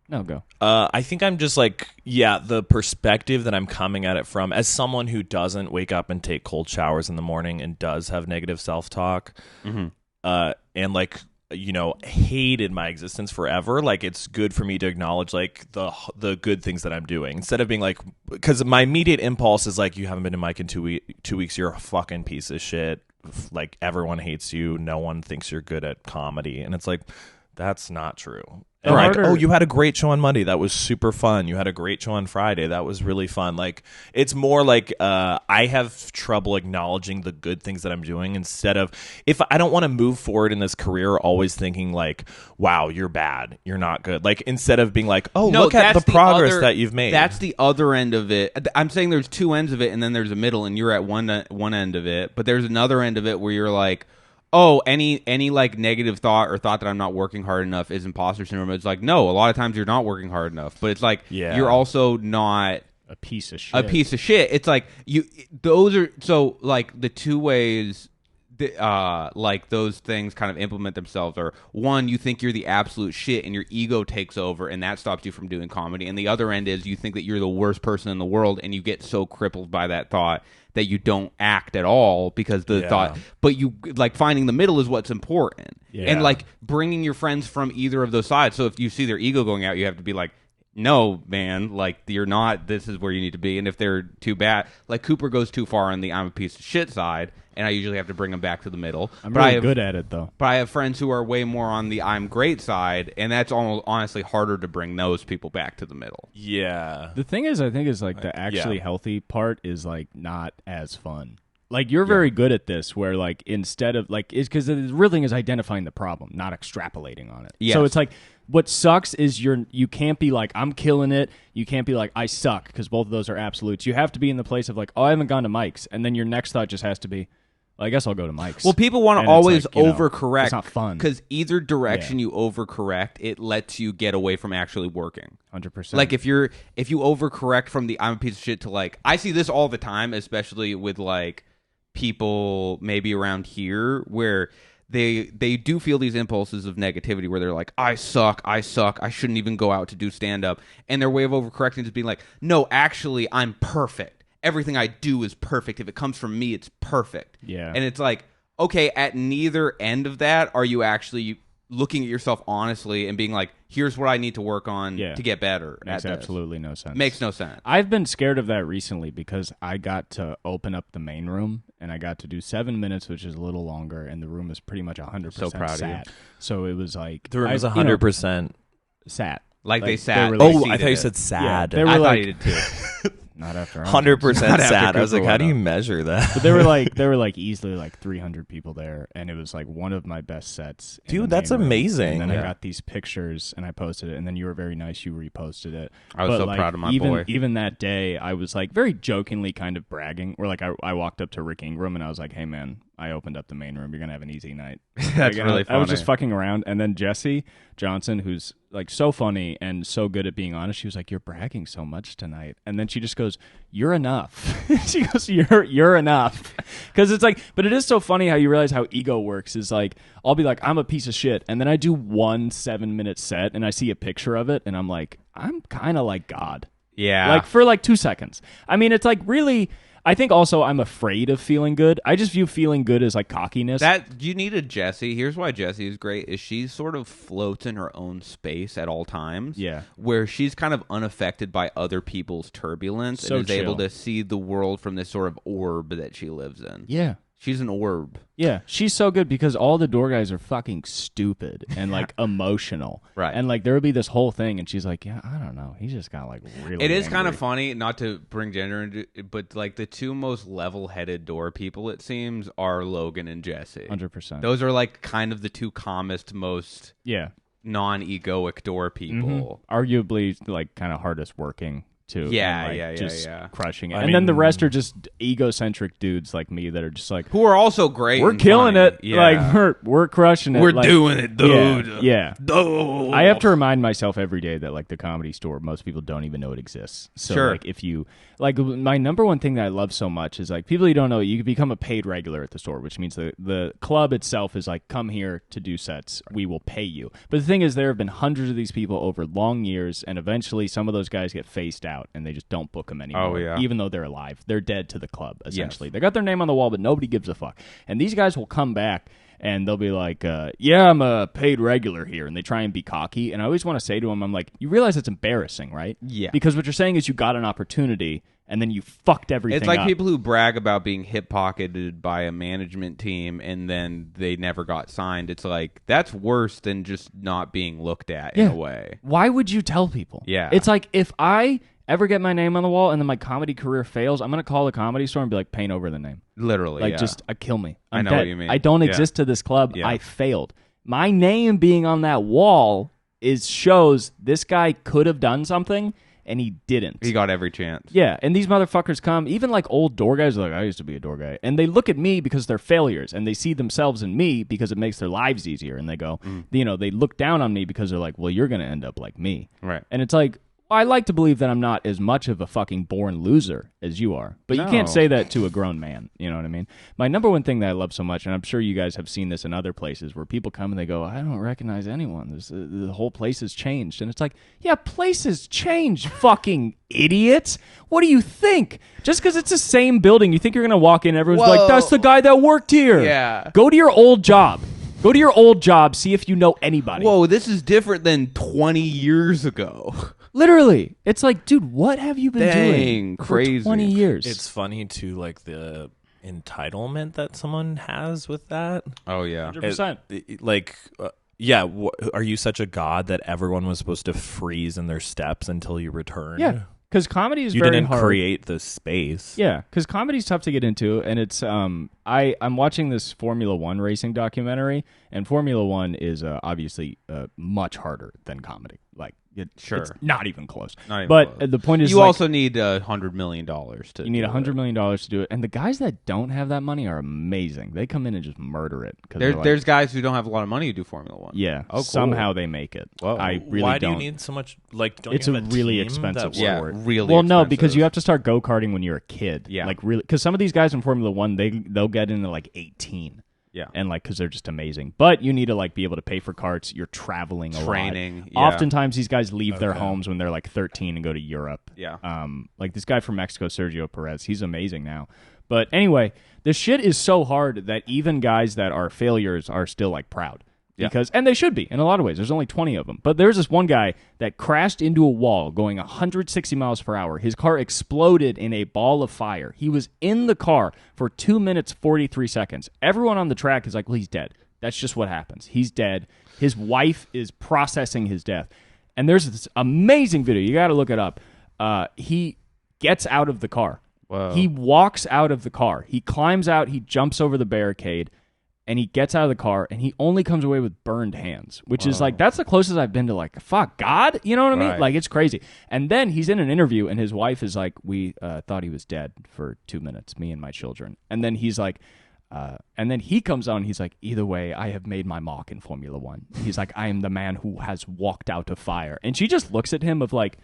No, go. I think I'm just like, the perspective that I'm coming at it from, as someone who doesn't wake up and take cold showers in the morning and does have negative self-talk, and like, hated my existence forever. Like, it's good for me to acknowledge like the good things that I'm doing, instead of being like, because my immediate impulse is like, you haven't been to Mike in 2 weeks, you're a fucking piece of shit. Like, everyone hates you, no one thinks you're good at comedy, and it's like, that's not true. And like, oh, you had a great show on Monday. That was super fun. You had a great show on Friday. That was really fun. Like, it's more like I have trouble acknowledging the good things that I'm doing, instead of, if I don't want to move forward in this career, always thinking like, wow, you're bad. You're not good. Like, instead of being like, oh, look at the progress that you've made. That's the other end of it. I'm saying there's two ends of it, and then there's a middle, and you're at one end of it. But there's another end of it where you're like, oh, any like negative thought or thought that I'm not working hard enough is imposter syndrome. It's like, no, a lot of times you're not working hard enough, but it's like you're also not a piece of shit. It's like those are, so like the two ways like those things kind of implement themselves are, one, you think you're the absolute shit and your ego takes over and that stops you from doing comedy, and the other end is you think that you're the worst person in the world and you get so crippled by that thought that you don't act at all because the thought, but you like finding the middle is what's important. And like bringing your friends from either of those sides. So if you see their ego going out, you have to be like, no, man, like, you're not, this is where you need to be. And if they're too bad, like Cooper goes too far on the I'm a piece of shit side, and I usually have to bring them back to the middle. I'm really good at it, though. But I have friends who are way more on the I'm great side, and that's almost honestly harder to bring those people back to the middle. Yeah. The thing is, I think, is like the actually healthy part is like not as fun. Like, you're very good at this, where like instead of like, it's because the real thing is identifying the problem, not extrapolating on it. Yes. So it's like, what sucks is you can't be like, I'm killing it. You can't be like, I suck, because both of those are absolutes. You have to be in the place of like, oh, I haven't gone to Mike's, and then your next thought just has to be, well, I guess I'll go to Mike's. Well, people want And to always it's like, overcorrect. it's not fun. Because either direction you overcorrect, it lets you get away from actually working. 100%. Like if you overcorrect from the I'm a piece of shit to like, I see this all the time, especially with like people maybe around here where they do feel these impulses of negativity where they're like, I suck, I shouldn't even go out to do stand-up. And their way of overcorrecting is being like, no, actually, I'm perfect. Everything I do is perfect. If it comes from me, it's perfect. Yeah. And it's like, okay, at neither end of that are you actually looking at yourself honestly and being like, here's what I need to work on to get better. Makes absolutely no sense. Makes no sense. I've been scared of that recently because I got to open up the main room and I got to do 7 minutes, which is a little longer, and the room is pretty much 100% So proud of sat. you. So it was like The room was 100% sat. Like they sat. were They like- I thought you seated said it. sad. Yeah, they were I like, thought you did too. not after 100% Not after sad. I was like, Cooper how do went you measure that? But there were like easily like 300 people there, and it was like one of my best sets. in Dude, the that's main room. amazing. And then Yeah. I got these pictures and I posted it, and then you were very nice. You reposted it. I was But, so like, proud of my even, boy. Even that day, I was like very jokingly kind of bragging, where like I walked up to Rick Ingram and I was like, hey man, I opened up the main room. You're going to have an easy night. That's really funny. I was just fucking around. And then Jesse Johnson, who's like so funny and so good at being honest, she was like, you're bragging so much tonight. And then she just goes, you're enough. She goes, you're enough. Because it's like, but it is so funny how you realize how ego works is like, I'll be like, I'm a piece of shit. And then I do 1 7-minute set and I see a picture of it and I'm like, I'm kind of like God. Yeah. Like for like 2 seconds. I mean, it's like really, I think also I'm afraid of feeling good. I just view feeling good as like cockiness. That you need a Jessie. Here's why Jessie is great: is she sort of floats in her own space at all times. Yeah, where she's kind of unaffected by other people's turbulence so and is chill. able to see the world from this sort of orb that she lives in. Yeah. She's an orb. Yeah, she's so good because all the door guys are fucking stupid and like emotional. Right. And like there would be this whole thing and she's like, yeah, I don't know. He just got like really It is angry. kind of funny, not to bring gender into it, but like the two most level-headed door people, it seems, are Logan and Jesse. 100%. Those are like kind of the two calmest, most Yeah. non-egoic door people. Arguably like kind of hardest working too. Yeah, and, like, yeah, just yeah. crushing it. I And then the mean- rest are just egocentric dudes like me that are just like, Who are also great. we're and killing funny. it. Yeah. Like we're crushing it. We're like, doing it, dude. Yeah. Dude. I have to remind myself every day that like the Comedy Store, most people don't even know it exists. So Sure. like if you like my number one thing that I love so much is like people you don't know, you can become a paid regular at the store, which means the club itself is like, come here to do sets. We will pay you. But the thing is there have been hundreds of these people over long years and eventually some of those guys get phased out and they just don't book them anymore. Oh, yeah. Even though they're alive. They're dead to the club, essentially. They got their name on the wall, but nobody gives a fuck. And these guys will come back and they'll be like, yeah, I'm a paid regular here. And they try and be cocky. And I always want to say to them, I'm like, you realize it's embarrassing, right? Yeah. Because what you're saying is you got an opportunity and then you fucked everything It's like up. people who brag about being hip-pocketed by a management team and then they never got signed. It's like, that's worse than just not being looked at in a way. Why would you tell people? Yeah. It's like if I ever get my name on the wall and then my comedy career fails, I'm going to call the Comedy Store and be like, paint over the name. Literally, Like, yeah. just kill me. I'm I know dead. what you mean. I don't Yeah. exist to this club. Yeah. I failed. My name being on that wall shows this guy could have done something and he didn't. He got every chance. Yeah, and these motherfuckers come, even like old door guys are like, I used to be a door guy. And they look at me because they're failures, and they see themselves in me because it makes their lives easier. And they go, they look down on me because they're like, well, you're going to end up like me. Right. And it's like, I like to believe that I'm not as much of a fucking born loser as you are. But you can't No. say that to a grown man. You know what I mean? My number one thing that I love so much, and I'm sure you guys have seen this in other places, where people come and they go, I don't recognize anyone. The whole place has changed. And it's like, yeah, places change, fucking idiots. What do you think? Just because it's the same building, you think you're going to walk in, everyone's Whoa. like, that's the guy that worked here. Yeah. Go to your old job. Go to your old job, see if you know anybody. Whoa, this is different than 20 years ago. Literally. It's like, dude, what have you been doing crazy. for 20 years? It's funny too, like the entitlement that someone has with that. Oh, yeah. 100%. Are you such a god that everyone was supposed to freeze in their steps until you return? Yeah. Because comedy is You very didn't hard. create the space. Yeah, because comedy's tough to get into, and it's I'm watching this Formula One racing documentary, and Formula One is obviously much harder than comedy. Like, Sure. it's not even close. Not even but close. The point is, You like, also need $100 million to you need do $100 it. million to do it, and the guys that don't have that money are amazing. They come in and just murder it. 'Cause they're like, There's guys who don't have a lot of money who do Formula One. yeah, Oh, cool. somehow they make it. Whoa. I really Why don't. do you need so much? Like, don't It's you a have really team expensive that Yeah, sport. really Well, no, expensive. because you have to start go-karting when you're a kid. Yeah. Like, really, because some of these guys in Formula One, they'll get into like 18. Yeah. And like, because they're just amazing. But you need to like be able to pay for carts. You're traveling a lot. Training, yeah. Oftentimes these guys leave their homes when they're like 13 and go to Europe. Yeah. Like this guy from Mexico, Sergio Perez, he's amazing now. But anyway, this shit is so hard that even guys that are failures are still like proud. Yeah. And they should be in a lot of ways. There's only 20 of them. But there's this one guy that crashed into a wall going 160 miles per hour. His car exploded in a ball of fire. He was in the car for 2 minutes, 43 seconds. Everyone on the track is like, well, he's dead. That's just what happens. He's dead. His wife is processing his death. And there's this amazing video. You got to look it up. He gets out of the car. Whoa. He walks out of the car. He climbs out. He jumps over the barricade. And he gets out of the car, and he only comes away with burned hands, which is like, that's the closest I've been to like, fuck, God? You know what I mean? Right. Like, it's crazy. And then he's in an interview, and his wife is like, we thought he was dead for 2 minutes, me and my children. And then he's like, And then he comes on, he's like, either way, I have made my mark in Formula One. He's like, I am the man who has walked out of fire. And she just looks at him of like,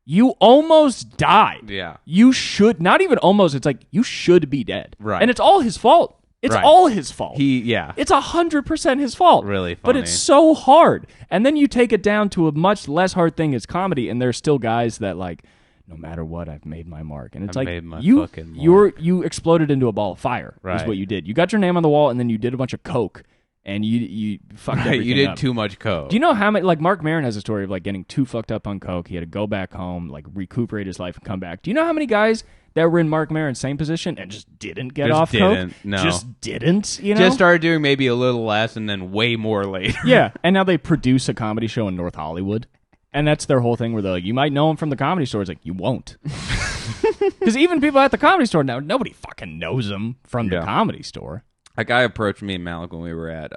you almost died. Yeah. You should, not even almost, it's like, you should be dead. Right. And it's all his fault. It's Right. all his fault. It's 100% his fault. Really funny. But it's so hard. And then you take it down to a much less hard thing as comedy, and there's still guys that like, no matter what, I've made my mark. And it's I've like, made my you fucking mark. you exploded into a ball of fire, is Right. what you did. You got your name on the wall, and then you did a bunch of coke, and you fucked everything You did up. too much coke. Do you know how many, like Mark Maron has a story of like getting too fucked up on coke. He had to go back home, like recuperate his life and come back. Do you know how many guys that were in Mark Maron's same position and just didn't get Just off didn't, coke? no. Just didn't, you know? Just started doing maybe a little less and then way more later. Yeah, and now they produce a comedy show in North Hollywood. And that's their whole thing where they're like, you might know him from the Comedy Store. It's like, you won't. Because even people at the Comedy Store now, nobody fucking knows him from the Comedy Store. A guy approached me and Malik when we were at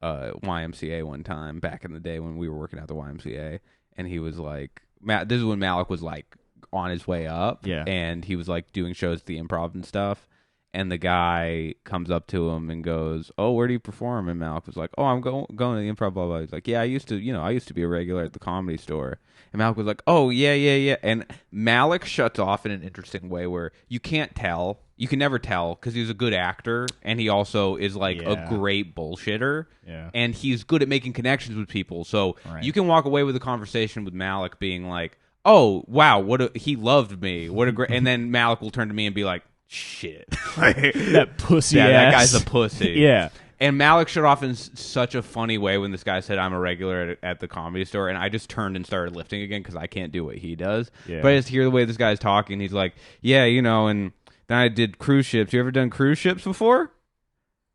YMCA one time back in the day when we were working at the YMCA. And he was like, this is when Malik was like on his way up. Yeah. And he was like doing shows at the Improv and stuff. And the guy comes up to him and goes, "Oh, where do you perform?" And Malik was like, "Oh, I'm going to the Improv, blah, blah." He's like, "Yeah, I used to be a regular at the Comedy Store." And Malik was like, "Oh, yeah." And Malik shuts off in an interesting way where you can't tell. You can never tell because he's a good actor and he also is like a great bullshitter. Yeah. And he's good at making connections with people. So you can walk away with a conversation with Malik being like, "Oh, wow, he loved me. What a great..." And then Malik will turn to me and be like, "Shit." That pussy ass. That guy's a pussy. Yeah. And Malik shut off in such a funny way when this guy said, "I'm a regular at the Comedy Store," and I just turned and started lifting again because I can't do what he does. Yeah. But I just hear the way this guy's talking. He's like, "Yeah, and then I did cruise ships. You ever done cruise ships before?"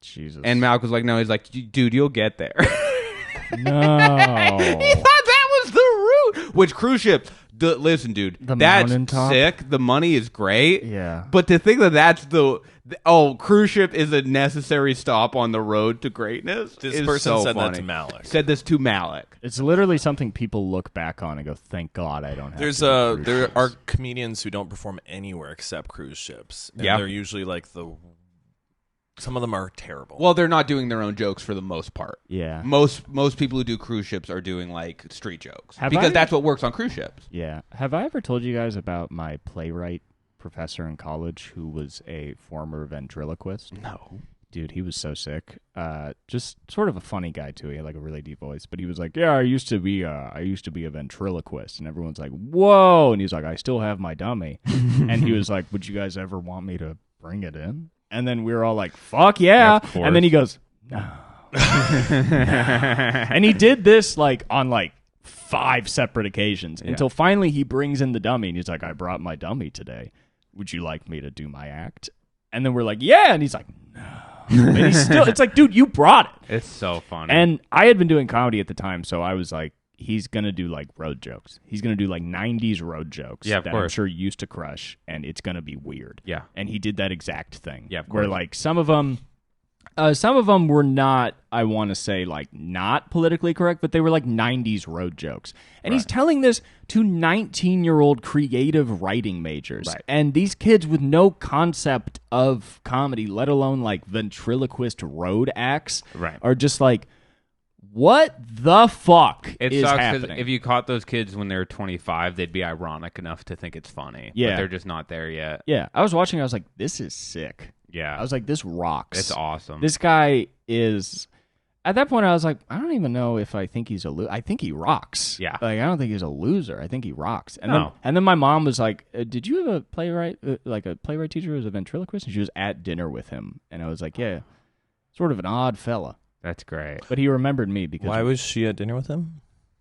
Jesus. And Malik was like, "No." He's like, "Dude, you'll get there." No. He thought that was the route. Which cruise ship? Listen, dude, The that's mountaintop? sick. The money is great. Yeah. But to think that that's cruise ship is a necessary stop on the road to greatness. This is person so said funny. that to Malik. Said this to Malik. It's literally something people look back on and go, thank God I don't have There are comedians who don't perform anywhere except cruise ships. And they're usually like some of them are terrible. Well, they're not doing their own jokes for the most part. Yeah. Most people who do cruise ships are doing like street jokes because I- that's what works on cruise ships. Yeah. Have I ever told you guys about my playwright professor in college who was a former ventriloquist? No. Dude, he was so sick. Just sort of a funny guy too. He had like a really deep voice, but he was like, "Yeah, I used to be a ventriloquist," and everyone's like, "Whoa!" And he's like, "I still have my dummy," and he was like, "Would you guys ever want me to bring it in?" And then we were all like, "Fuck yeah!" Of course. And then he goes, "No," and he did this like on like 5 separate occasions until finally he brings in the dummy, and he's like, "I brought my dummy today. Would you like me to do my act?" And then we're like, "Yeah," and he's like, "No." And he's still, it's like, dude, you brought it. It's so funny. And I had been doing comedy at the time, so I was like, he's going to do like road jokes. He's going to do like 90s road jokes Yeah, of that course. I'm sure used to crush, and it's going to be weird. Yeah. And he did that exact thing. Yeah, of Where course. like some of them were not, I want to say, like not politically correct, but they were like 90s road jokes. And he's telling this to 19-year-old creative writing majors. Right. And these kids with no concept of comedy, let alone like ventriloquist road acts, Right. are just like, what the fuck It is sucks 'cause happening? if you caught those kids when they were 25, they'd be ironic enough to think it's funny. Yeah. But they're just not there yet. Yeah, I was watching, I was like, this is sick. Yeah. I was like, this rocks. It's awesome. This guy is... At that point, I was like, I don't even know if I think he's a loser. I think he rocks. Yeah. Like, I don't think he's a loser. I think he rocks. And No. then my mom was like, did you have a playwright, like a playwright teacher who was a ventriloquist? And she was at dinner with him. And I was like, yeah, sort of an odd fella. That's great. But he remembered me because... Why was she at dinner with him?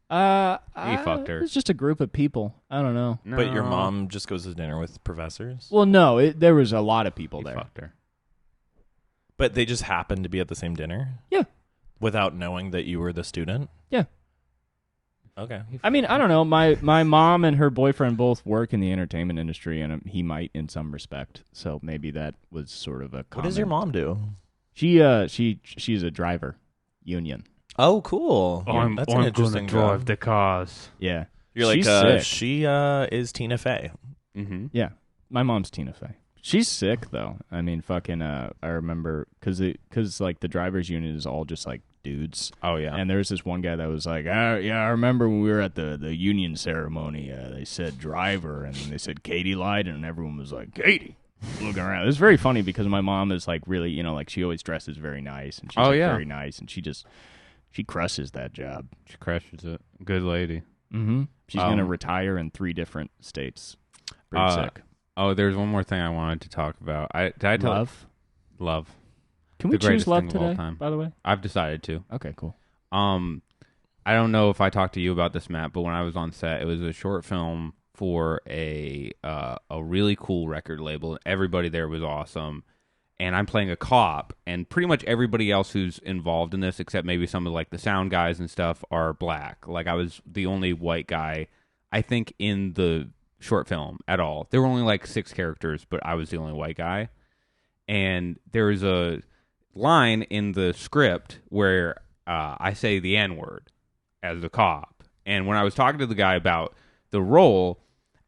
He fucked her. It was just a group of people. I don't know. No. But your mom just goes to dinner with professors? Well, no, there was a lot of people He there. fucked her. But they just happened to be at the same dinner? Yeah. Without knowing that you were the student? Yeah. Okay. I mean, I don't know. My mom and her boyfriend both work in the entertainment industry, and he might in some respect. So maybe that was sort of a comment. What does your mom do? She's a driver, union. Oh, cool. That's an interesting job. the cars. Yeah. You're like, She's sick. she is Tina Fey. Mm-hmm. Yeah. My mom's Tina Fey. She's sick though. I mean, fucking. I remember because like the drivers' unit is all just like dudes. Oh yeah. And there was this one guy that was like, yeah, I remember when we were at the union ceremony. They said driver, and they said Katie lied, and everyone was like, Katie. Looking around. It was very funny because my mom is like really, you know, like she always dresses very nice, and she's very nice, and she crushes that job. She crushes it. Good lady. Mm-hmm. She's gonna retire in 3 different states. Pretty sick. Oh, there's one more thing I wanted to talk about. Did I tell Love. Can we The choose greatest Love thing of all today? time. By the way. I've decided to. Okay, cool. I don't know if I talked to you about this, Matt, but when I was on set, it was a short film for a really cool record label. Everybody there was awesome, and I'm playing a cop, and pretty much everybody else who's involved in this, except maybe some of like the sound guys and stuff, are black. Like I was the only white guy, I think, in the short film at all. There were only like 6 characters, but I was the only white guy, and there was a line in the script where I say the N-word as a cop, and when I was talking to the guy about the role,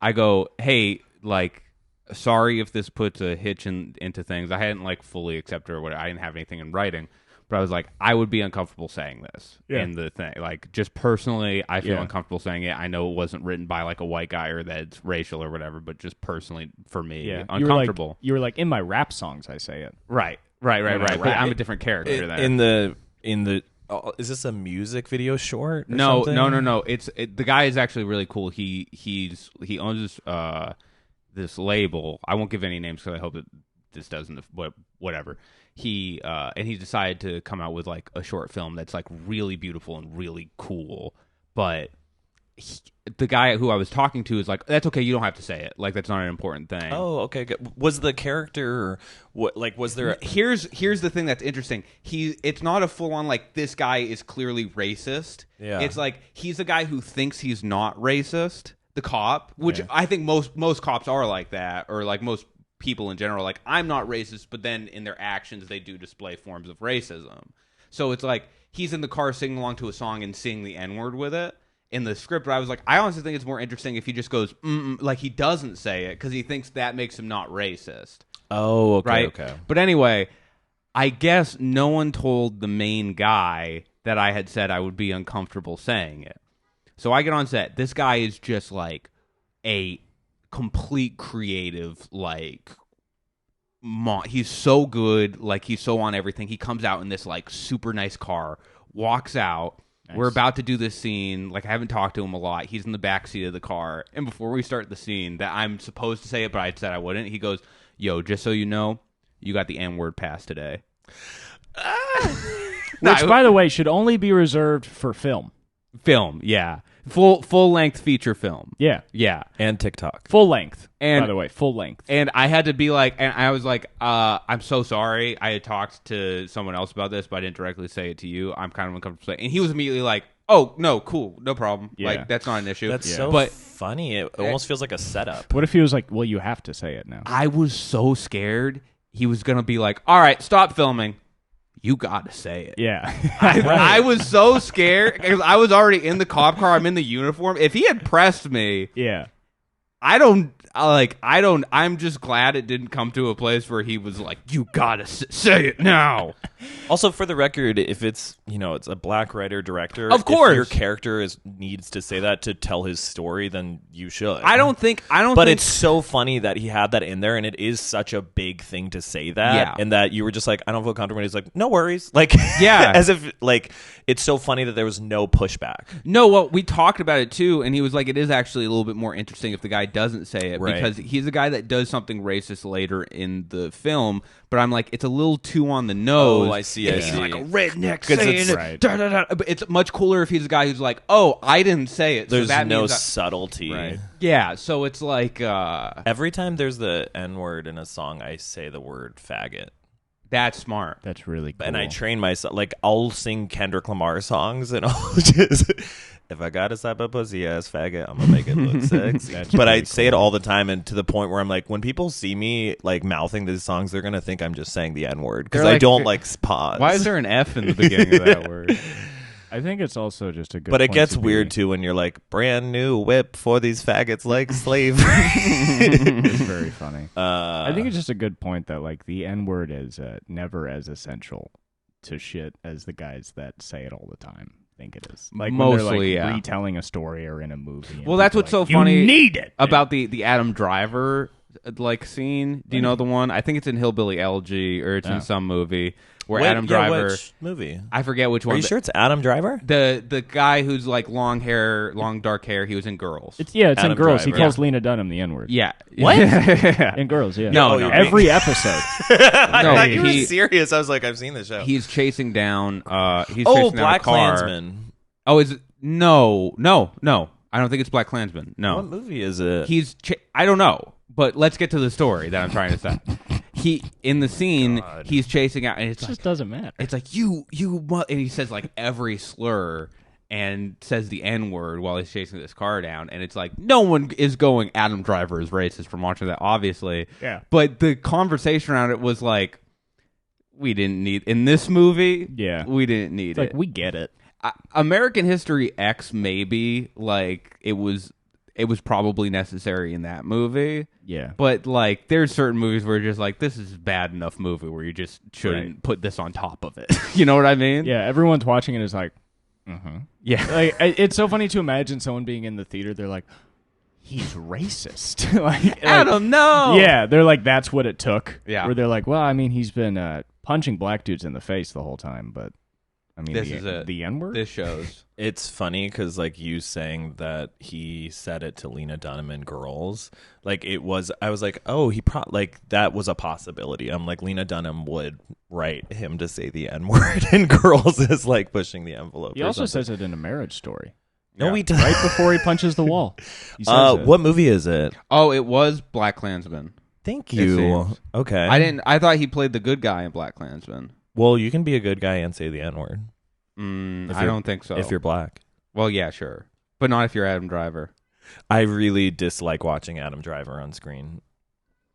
I go, hey, like, sorry if this puts a hitch into things. I hadn't, like, fully accepted or whatever. I didn't have anything in writing. But I was like, I would be uncomfortable saying this in the thing. Like, just personally, I feel uncomfortable saying it. I know it wasn't written by, like, a white guy or that's racial or whatever, but just personally, for me, uncomfortable. You were like, in my rap songs, I say it. Right. But I'm a different character there. In the is this a music video short? Or No. something? It's the guy is actually really cool. He owns this label. I won't give any names because I hope that this doesn't. But whatever. He decided to come out with like a short film that's like really beautiful and really cool. But the guy who I was talking to is like, that's okay. You don't have to say it. Like that's not an important thing. Oh, okay. Good. Was the character what? Like, was there? Here's the thing that's interesting. It's not a full on like this guy is clearly racist. Yeah. It's like he's a guy who thinks he's not racist. The cop, which I think most cops are like that, or like most people in general. Like I'm not racist, but then in their actions they do display forms of racism. So it's like he's in the car singing along to a song and singing the N-word with it. In the script, I was like, I honestly think it's more interesting if he just goes, like he doesn't say it because he thinks that makes him not racist. Oh, okay, right? okay. But anyway, I guess no one told the main guy that I had said I would be uncomfortable saying it. So I get on set. This guy is just like a complete creative, like, he's so good. Like, he's so on everything. He comes out in this, like, super nice car, walks out. Nice. We're about to do this scene. Like, I haven't talked to him a lot. He's in the backseat of the car. And before we start the scene, that I'm supposed to say it, but I said I wouldn't, he goes, yo, just so you know, you got the N-word pass today. Which, by the way, should only be reserved for film. Film, yeah. Full length feature film. Yeah. And TikTok. Full length. And by the way, full length. And I had to be like, and I was like, I'm so sorry. I had talked to someone else about this, but I didn't directly say it to you. I'm kind of uncomfortable saying. And he was immediately like, oh, no, cool, no problem. Yeah. Like, that's not an issue. That's so funny. It almost feels like a setup. What if he was like, well, you have to say it now? I was so scared he was going to be like, all right, stop filming. You got to say it. Yeah. I was so scared because I was already in the cop car. I'm in the uniform. If he had pressed me, I'm just glad it didn't come to a place where he was like, you got to say it now. Also, for the record, if it's, it's a black writer director, of course, if your character needs to say that to tell his story, then you should. But it's so funny that he had that in there, and it is such a big thing to say that, and that you were just like, I don't feel comfortable. And he's like, no worries. Like, yeah, as if like it's so funny that there was no pushback. No, well, we talked about it too, and he was like, it is actually a little bit more interesting if the guy doesn't say it, because he's a guy that does something racist later in the film. But I'm like, it's a little too on the nose. Oh, I see. He's like a redneck saying it. Right. Da, da, da. But it's much cooler if he's a guy who's like, oh, I didn't say it. There's so that no means subtlety. Right. Yeah, so it's like... every time there's the N-word in a song, I say the word faggot. That's smart. That's really cool. And I train myself. Like, I'll sing Kendrick Lamar songs, and I'll just... If I got a slap of pussy ass faggot, I'm gonna make it look sexy. But I say it all the time, and to the point where I'm like, when people see me like mouthing these songs, they're gonna think I'm just saying the N-word because I don't like pause. Why is there an F in the beginning of that word? I think it's also just a good. But it point gets to be- weird too when you're like, brand new whip for these faggots like slavery. It's very funny. I I think it's just a good point that like the N-word is never as essential to shit as the guys that say it all the time think it is. Like when Mostly, they're, like, yeah. retelling a story or in a movie. and Well, that's people what's are like, so funny You need it about the Adam Driver like scene. Do you know the one? I think it's in Hillbilly Elegy or it's in some movie where Adam Driver. Which movie? I forget which one. Are you sure it's Adam Driver? The guy who's like long hair, long dark hair. He was in Girls. It's in Adam Girls. He Driver. calls Lena Dunham the N-word. yeah. What? In Girls, yeah. No, Every episode. I No, thought you were he- serious. I was like, I've seen the show. He's chasing down. He's oh, chasing down Black a car. Klansman. Oh, is it? No. I don't think it's Black Klansman. No. What movie is it? I don't know, but let's get to the story that I'm trying to say. He in the scene, he's chasing out, and It it's just like, doesn't matter. it's like you, and he says like every slur and says the N word while he's chasing this car down, and it's like no one is going Adam Driver is racist from watching that, obviously. Yeah. But the conversation around it was like, we didn't need in this movie. Yeah. we didn't need It's like it. we get it. American History X, maybe like it was probably necessary in that movie. Yeah. But like, there's certain movies where you're just like, this is a bad enough movie where you just shouldn't put this on top of it. You know what I mean? Yeah, everyone's watching it is like, Yeah. like it's so funny to imagine someone being in the theater. They're like, he's racist. like Adam, no. Yeah, they're like, that's what it took. Yeah. Where they're like, well, I mean, he's been punching black dudes in the face the whole time, but I mean, This is it. the N-word. This shows. It's funny because like you saying that he said it to Lena Dunham in Girls, like I was like, oh, like that was a possibility. I'm like, Lena Dunham would write him to say the N-word in Girls is like pushing the envelope. He or also something. says it in a Marriage Story. No, he does. Right before he punches the wall. He says it. What movie is it? Oh, it was Black Klansman. Thank It you. seems. Okay. I thought he played the good guy in Black Klansman. Well, you can be a good guy and say the N-word I don't think so. if you're black. Well, yeah, sure, but not if you're Adam Driver. I really dislike watching Adam Driver on screen.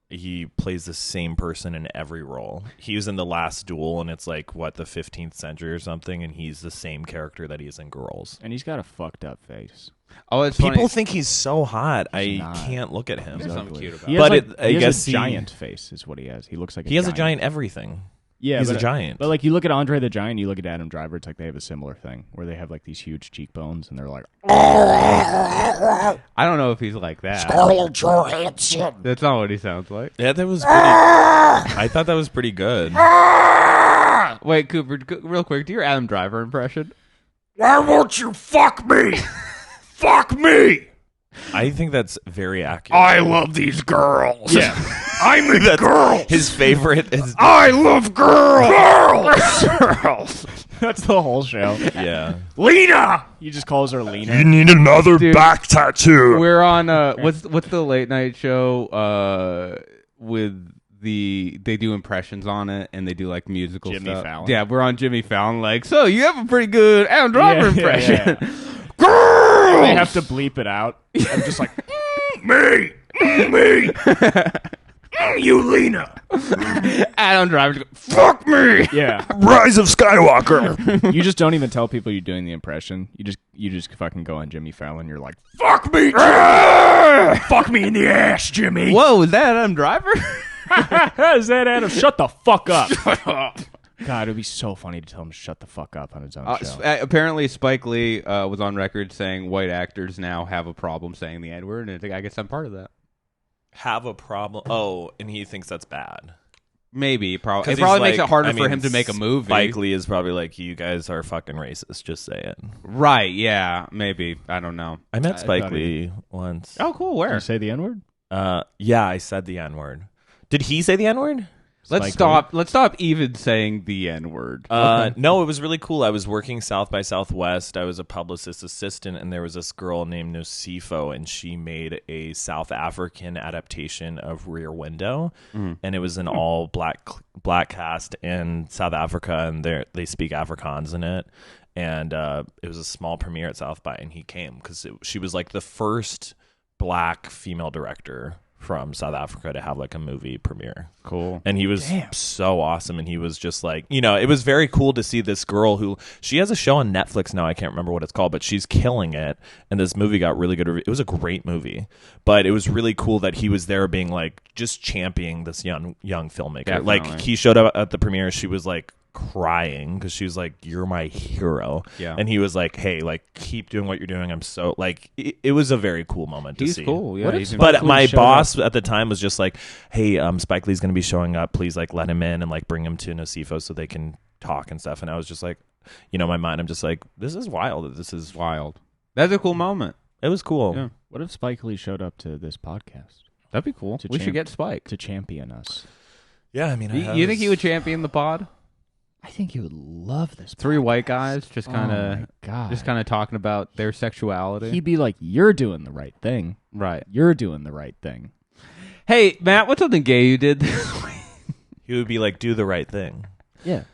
He plays the same person in every role. He was in The Last Duel, and it's like, what, the 15th century or something, and he's the same character that he is in Girls. And he's got a fucked up face. Oh, it's People funny. think he's so hot. He's I not. can't look at him. There's He's something ugly. cute about He it. has, But like, I he has guess a giant face is what he has. He looks like He has a giant everything. Yeah, He's a but- giant. But like you look at Andre the Giant, you look at Adam Driver, it's like they have a similar thing where they have like these huge cheekbones and they're like, I don't know if he's like that. Scarlett Johansson. That's not what he sounds like. Yeah, that was pretty... I thought that was pretty good. Wait, Cooper, real quick, do your Adam Driver impression. Why won't you fuck me? Fuck me! I think that's very accurate. I love these girls. yeah, I'm a girl. His favorite is... I love girls. Girls. that's the whole show. Yeah. Lena. He just calls her Lena. You need another Dude. back tattoo. We're on what's the late night show with they do impressions on it and they do like musical Jimmy stuff. Fallon. Yeah, we're on Jimmy Fallon. Like, so you have a pretty good Adam Driver impression. Girls. They have to bleep it out. I'm just like, Me. Me. You, Lena. Adam Driver. Fuck me. yeah. Rise of Skywalker. You just don't even tell people you're doing the impression. You just fucking go on Jimmy Fallon. You're like, Fuck me. Fuck me in the ass, Jimmy. Whoa, is that Adam Driver? is that Adam? Shut the fuck up. God, it'd be so funny to tell him to shut the fuck up on his own show. Apparently, Spike Lee was on record saying white actors now have a problem saying the N word, and I guess I'm part of that. Have a problem. Oh, and he thinks that's bad. Maybe it 'Cause probably he's makes like- it harder I for mean, him to make a movie. Spike Lee is probably like, you guys are fucking racist. Just say it. Right? Yeah, maybe. I don't know. I met Spike thought Lee once. Oh, cool. Did Where? you say the N-word? Yeah, I said the N-word. Did he say the N-word? Let's stop. Let's stop even saying the N word. No, it was really cool. I was working South by Southwest. I was a publicist assistant, and there was this girl named Nosifo, and she made a South African adaptation of Rear Window, and it was an all black cast in South Africa, and they speak Afrikaans in it. And it was a small premiere at South by, and he came because she was like the first black female director from South Africa to have like a movie premiere. Cool. And he was so awesome. And he was just like, you know, it was very cool to see this girl who, she has a show on Netflix now. I can't remember what it's called, but she's killing it. And this movie got really good. It was a great movie, but it was really cool that he was there being like, just championing this young filmmaker. Definitely. Like he showed up at the premiere. She was like crying because she was like, you're my hero. Yeah. And he was like, hey, like keep doing what you're doing. I'm so like, it was a very cool moment to see. He's cool. Yeah. But my boss at the time was just like, hey, Spike Lee's going to be showing up. Please like let him in and like bring him to Nocifo so they can talk and stuff. And I was just like, you know, in my mind, I'm just like, this is wild. This is wild. That's a cool moment. It was cool. Yeah. What if Spike Lee showed up to this podcast That'd be cool. We should get Spike to champion us? Yeah, I mean, you think he would champion the pod? I think he would love this. Three white guys just Oh kind of talking about their sexuality. He'd be like, "You're doing the right thing. Right. You're doing the right thing." Hey, Matt, what's something gay you did? He would be like, do the right thing. Yeah,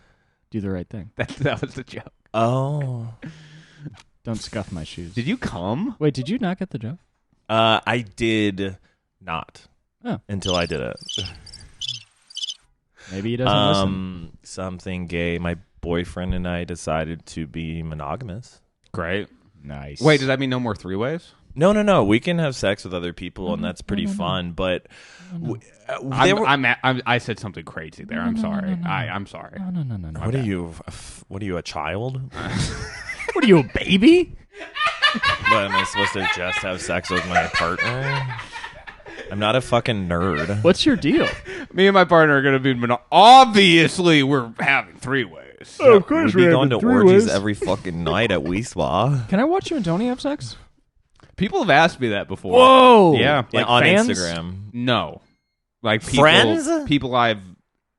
do the right thing. That was the joke. Oh. Don't scuff my shoes. Did you come? Wait, did you not get the joke? I did not. Oh. Until I did it. Maybe he doesn't listen. Something gay. My boyfriend and I decided to be monogamous. Great. Nice. Wait, does that mean no more three-ways? No. We can have sex with other people, and that's pretty fun. But I said something crazy there. I'm sorry. I'm sorry. No. What are you, a child? What are you, a baby? What, am I supposed to just have sex with my partner? I'm not a fucking nerd. What's your deal? Me and my partner are going to be obviously, we're having three-ways. Oh, of course We'd be going to orgies every fucking night at Wiswa. Can I watch you and Tony have sex? People have asked me that before. Whoa! Yeah. Like on fans? Instagram. No. Like people, friends? People I've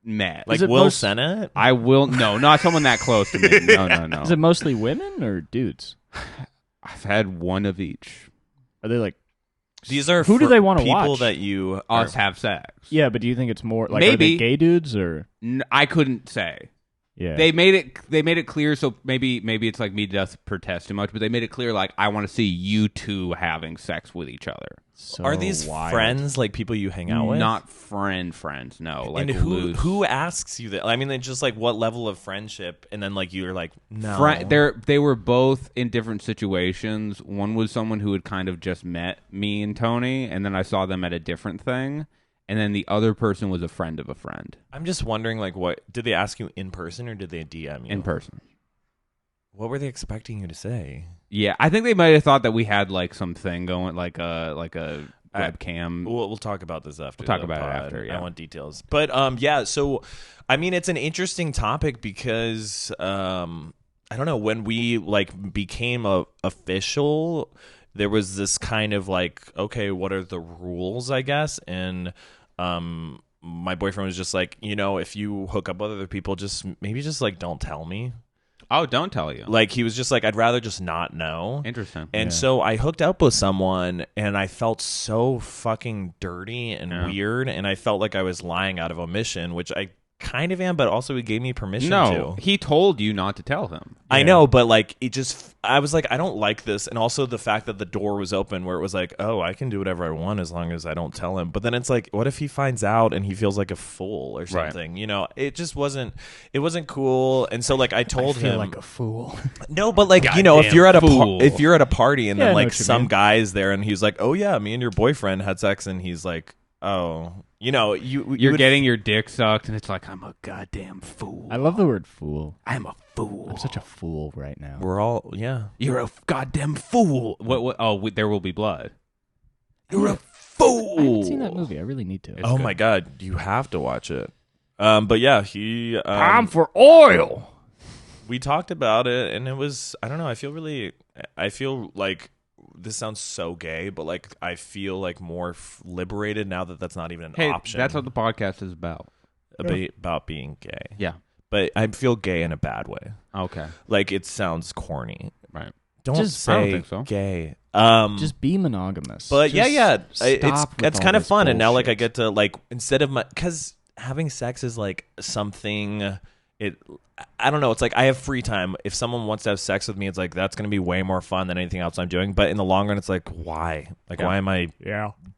met. Like Will Sennett? I will. No, not someone that close to me. No. Is it mostly women or dudes? I've had one of each. Are they like... These are who do they want to people watch? that you Us have sex. Yeah, but do you think it's more like Maybe. Are they gay dudes or? I couldn't say. Yeah, They made it clear. So maybe it's like me to protest too much, but they made it clear like I want to see you two having sex with each other. So are these wild. friends, like people you hang out with? Not friends. No. Like and loose. who asks you that? I mean, it's just like what level of friendship, and then like you're like no. They were both in different situations. One was someone who had kind of just met me and Tony, and then I saw them at a different thing. And then the other person was a friend of a friend. I'm just wondering, like, what did they ask you in person or did they DM you in person? What were they expecting you to say? Yeah, I think they might have thought that we had like something going, like a webcam. We'll talk about this after. We'll talk about it after. Yeah. I want details, but yeah. So, I mean, it's an interesting topic because I don't know, when we like became official, there was this kind of like, okay, what are the rules, I guess, and my boyfriend was just like, you know, if you hook up with other people, just like don't tell me. Oh, don't tell you. Like, he was just like, I'd rather just not know. Interesting. And so I hooked up with someone, and I felt so fucking dirty and weird, and I felt like I was lying out of omission, which I kind of am, but also he gave me permission to. He told you not to tell him. I know, but like I was like, I don't like this, and also the fact that the door was open where it was like, oh, I can do whatever I want as long as I don't tell him. But then it's like, what if he finds out and he feels like a fool or something? Right. You know, it just wasn't cool. And so like I told him like a fool. No, but like, you know, if you're at a party and then like some guy's there and he's like, oh yeah, me and your boyfriend had sex, and he's like, oh, you know, you're getting your dick sucked, and it's like, I'm a goddamn fool. I love the word fool. I'm a fool. I'm such a fool right now. We're all, yeah. You're a goddamn fool. What? Oh, There Will Be Blood. You're a fool. I haven't seen that movie. I really need to. Oh my god, you have to watch it. But yeah, he. Time for oil. We talked about it, and it was. I don't know. I feel like. This sounds so gay, but like I feel like more liberated now that that's not even an option. That's what the podcast is about. About being gay. Yeah. But I feel gay in a bad way. Okay. Like it sounds corny. Right. Don't say I don't think so. Gay. Just be monogamous. But just it's kind of fun. Bullshit. And now like I get to like, instead of because having sex is like something. I don't know. It's like I have free time. If someone wants to have sex with me, it's like that's going to be way more fun than anything else I'm doing. But in the long run, it's like why? Like why am I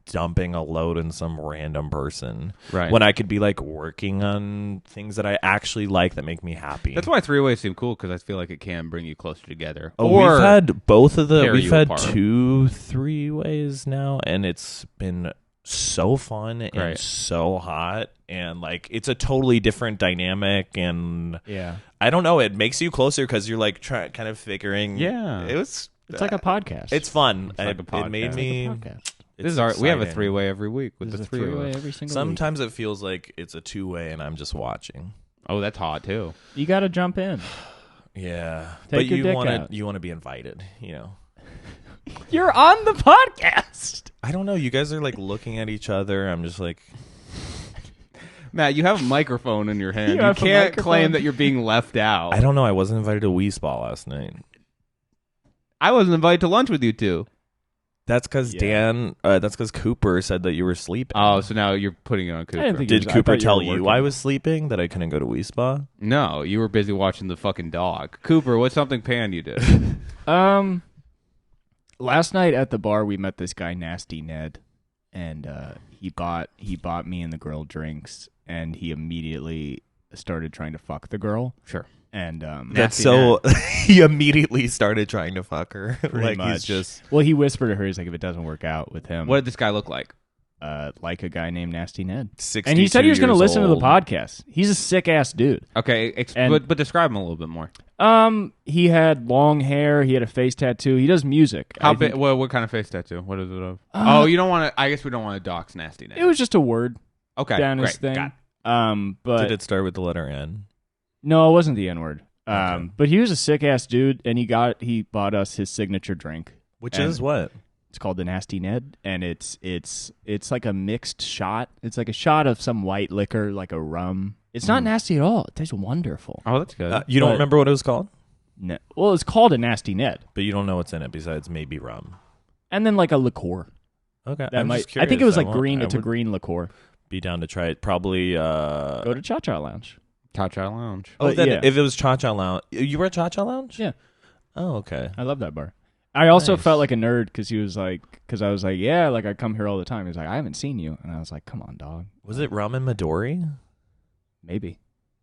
dumping a load in some random person when I could be like working on things that I actually like that make me happy? That's why three-ways seem cool because I feel like it can bring you closer together. We've had both of the. We've had apart. 2 3-ways now, and it's been so fun and so hot, and like it's a totally different dynamic, and I don't know, it makes you closer because you're like kind of figuring it's like a podcast. It's fun. It's like a podcast. It made me This is we have a three-way every week with the three-way every single Sometimes it feels like it's a 2-way and I'm just watching. Oh, that's hot too. You got to jump in. Yeah. Take your you dick want out. You want to be invited, you know. You're on the podcast. I don't know. You guys are like looking at each other. I'm just like, Matt, you have a microphone in your hand. You have a can't microphone? claim that you're being left out. I don't know. I wasn't invited to Wii Spa last night. I wasn't invited to lunch with you two. That's because that's because Cooper said that you were sleeping. Oh, so now you're putting it on Cooper. I didn't think Did I Cooper thought you tell were you working. I was sleeping, that I couldn't go to Wii Spa? No, you were busy watching the fucking dog. Cooper, what's something Pan you did? Last night at the bar, we met this guy, Nasty Ned, and he bought me and the girl drinks, and he immediately started trying to fuck the girl. Sure. And That's so. He immediately started trying to fuck her. Like much. he's just. Well, he whispered to her, he's like, if it doesn't work out with him, What did this guy look like? like a guy named Nasty Ned. 62 And he said he was going to years listen to the old. podcast. He's a sick ass dude. Okay, And- but describe him a little bit more. He had long hair. He had a face tattoo. He does music. How I big? think- What kind of face tattoo? What is it of? Oh, you don't want to. I guess we don't want to dox Nasty Ned. It was just a word okay. down Great. his thing. Got it. But Did it start with the letter N? no, it wasn't the N word. Okay. But he was a sick ass dude, and he bought us his signature drink. Which And is what? It's called the Nasty Ned, and it's like a mixed shot. It's like a shot of some white liquor, like a rum. It's not nasty at all. It tastes wonderful. Oh, that's good. You don't But- remember what it was called? No, well, it's called a Nasty Ned, But you don't know what's in it besides maybe rum. and then like a liqueur. Okay. That I'm might. just curious. I think it was like won't- green. I It's a would green liqueur. be down to try it. Probably. Go to Cha Cha Lounge. Cha-Cha Lounge. Oh, But then yeah. if it was Cha Cha Lounge. You were at Cha Cha Lounge? Yeah. Oh, okay. I love that bar. I also Nice. felt like a nerd because I was like, yeah, like I come here all the time. He's like, I haven't seen you, and I was like, come on, dog. Was it rum and Midori? Maybe.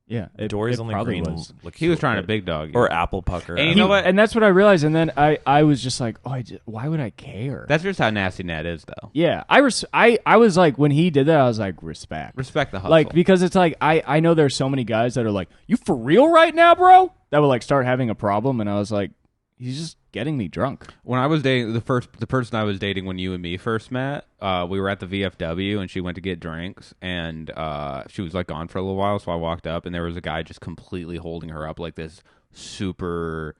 Yeah, Midori's it only probably green. was. He was trying to big dog you. Or apple pucker. And you I know don't what? And that's what I realized. And then I was just like, why would I care? That's just how Nasty Ned is, though. Yeah, I was like, when he did that, I was like, respect. Respect the hustle. Like, because it's like, I know there's so many guys that are like, you for real right now, bro? That would like start having a problem. And I was like, he's just getting me drunk. when I was dating the person I was dating when you and me first met, we were at the VFW and she went to get drinks and she was like gone for a little while, so I walked up and there was a guy just completely holding her up like this super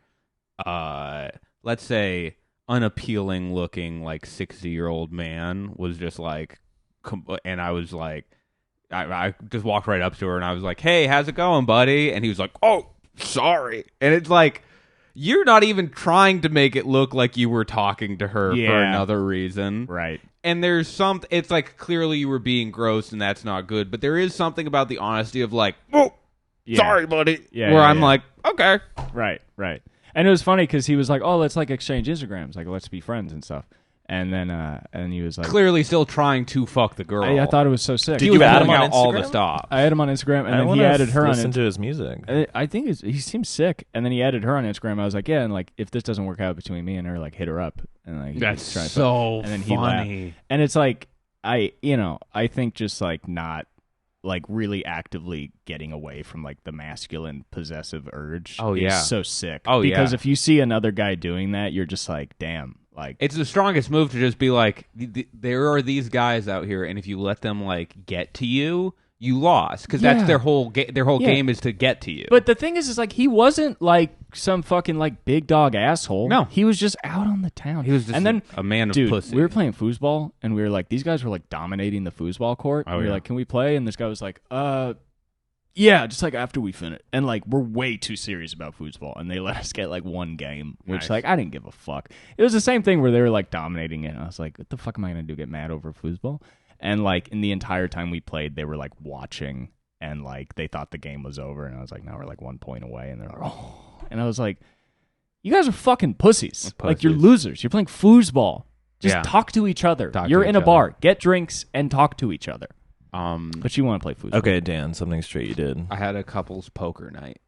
let's say unappealing looking like 60-year-old man was just like and I was like I just walked right up to her and I was like, hey, how's it going, buddy? And he was like, oh, sorry. And it's like, you're not even trying to make it look like you were talking to her for Yeah. another reason. Right. And there's it's like clearly you were being gross and that's not good. But there is something about the honesty of like, oh, Yeah. sorry, buddy. Yeah, where yeah, I'm yeah. like, okay. Right. And it was funny because he was like, oh, let's like exchange Instagrams. Like, let's be friends and stuff. And then and he was like, Clearly still trying to fuck the girl. I thought it was so sick. Did He you was add him pulling on out all the Instagram? stops. I had him on Instagram, and I then he wanna added her on listen it. to his music. I think he seems sick, and then he added her on Instagram. I was like, yeah, and like if this doesn't work out between me and her, like hit her up, and like That's try to- so and then he laughed. funny. And it's like I think just like not like really actively getting away from like the masculine possessive urge. Oh, is yeah. so sick. Oh, yeah. because if you see another guy doing that, you're just like, damn, like It's the strongest move to just be like, there are these guys out here, and if you let them like get to you, you lost because Yeah. that's their whole Yeah. game is to get to you. But the thing is like he wasn't like some fucking like big dog asshole. No. he was just out on the town. he was just and then a man of dude, pussy. we were playing foosball, and we were like, these guys were like dominating the foosball court. Oh, And we were yeah. like, can we play? And this guy was like, yeah, just like after we finish. And like we're way too serious about foosball, and they let us get like one game, which Nice. like I didn't give a fuck. It was the same thing where they were like dominating it. And I was like, what the fuck am I gonna do? Get mad over foosball? And like in the entire time we played, they were like watching and like they thought the game was over, and I was like, now we're like 1 point away, and they're like, oh, and I was like, you guys are fucking pussies. Like you're losers. You're playing foosball. Just talk to each other. You're in a bar. Get drinks and talk to each other. But you want to play foosball. Okay, Dan, something straight you did. I had a couples poker night.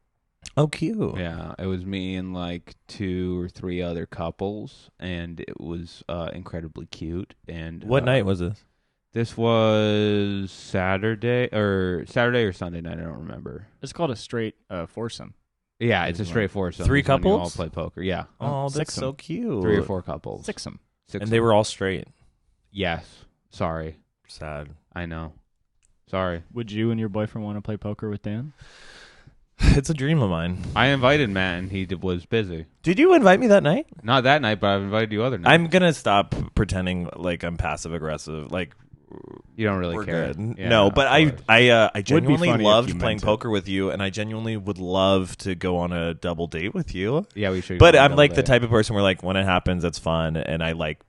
Oh, cute. Yeah, it was me and like 2 or 3 other couples, and it was incredibly cute. And what night was this? This was Saturday or Sunday night. I don't remember. It's called a straight foursome. Yeah, it's a straight foursome. 3 couples? You all play poker. Yeah. Oh, that's so cute. 3 or 4 couples. Six'em. And they were all straight. Yes. Sorry. Sad. I know. Sorry. Would you and your boyfriend want to play poker with Dan? It's a dream of mine. I invited Matt, and he was busy. Did you invite me that night? Not that night, but I've invited you other nights. I'm going to stop pretending like I'm passive-aggressive. Like, you don't really we're care. good. Yeah, no, but I genuinely funny if loved you playing meant it. poker with you, and I genuinely would love to go on a double date with you. Yeah, we should. But I'm like the type of person where like when it happens, it's fun, and I like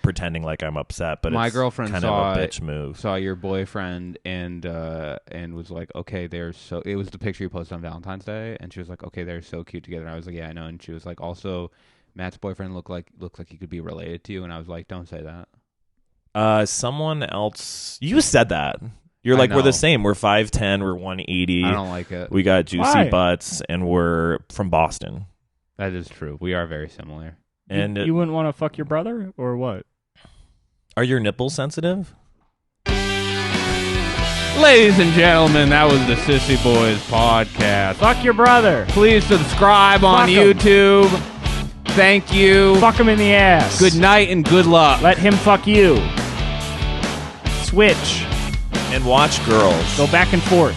pretending like I'm upset. But my it's girlfriend kind saw of a bitch move. Saw your boyfriend and was like, okay, they're so. It was the picture you posted on Valentine's Day, and she was like, okay, they're so cute together. And I was like, yeah, I know. And she was like, also, Matt's boyfriend looks like he could be related to you. And I was like, don't say that. Someone else. You said that. You're like, we're the same. We're 5'10". We're 180. I don't like it. We got juicy butts, and we're from Boston. That is true. We are very similar. And you wouldn't want to fuck your brother, or what? Are your nipples sensitive? Ladies and gentlemen, that was the Cissy Boys podcast. Fuck your brother. Please subscribe on Fuck 'em. YouTube. Thank you. Fuck him in the ass. Good night and good luck. Let him fuck you. Switch. And watch girls. Go back and forth.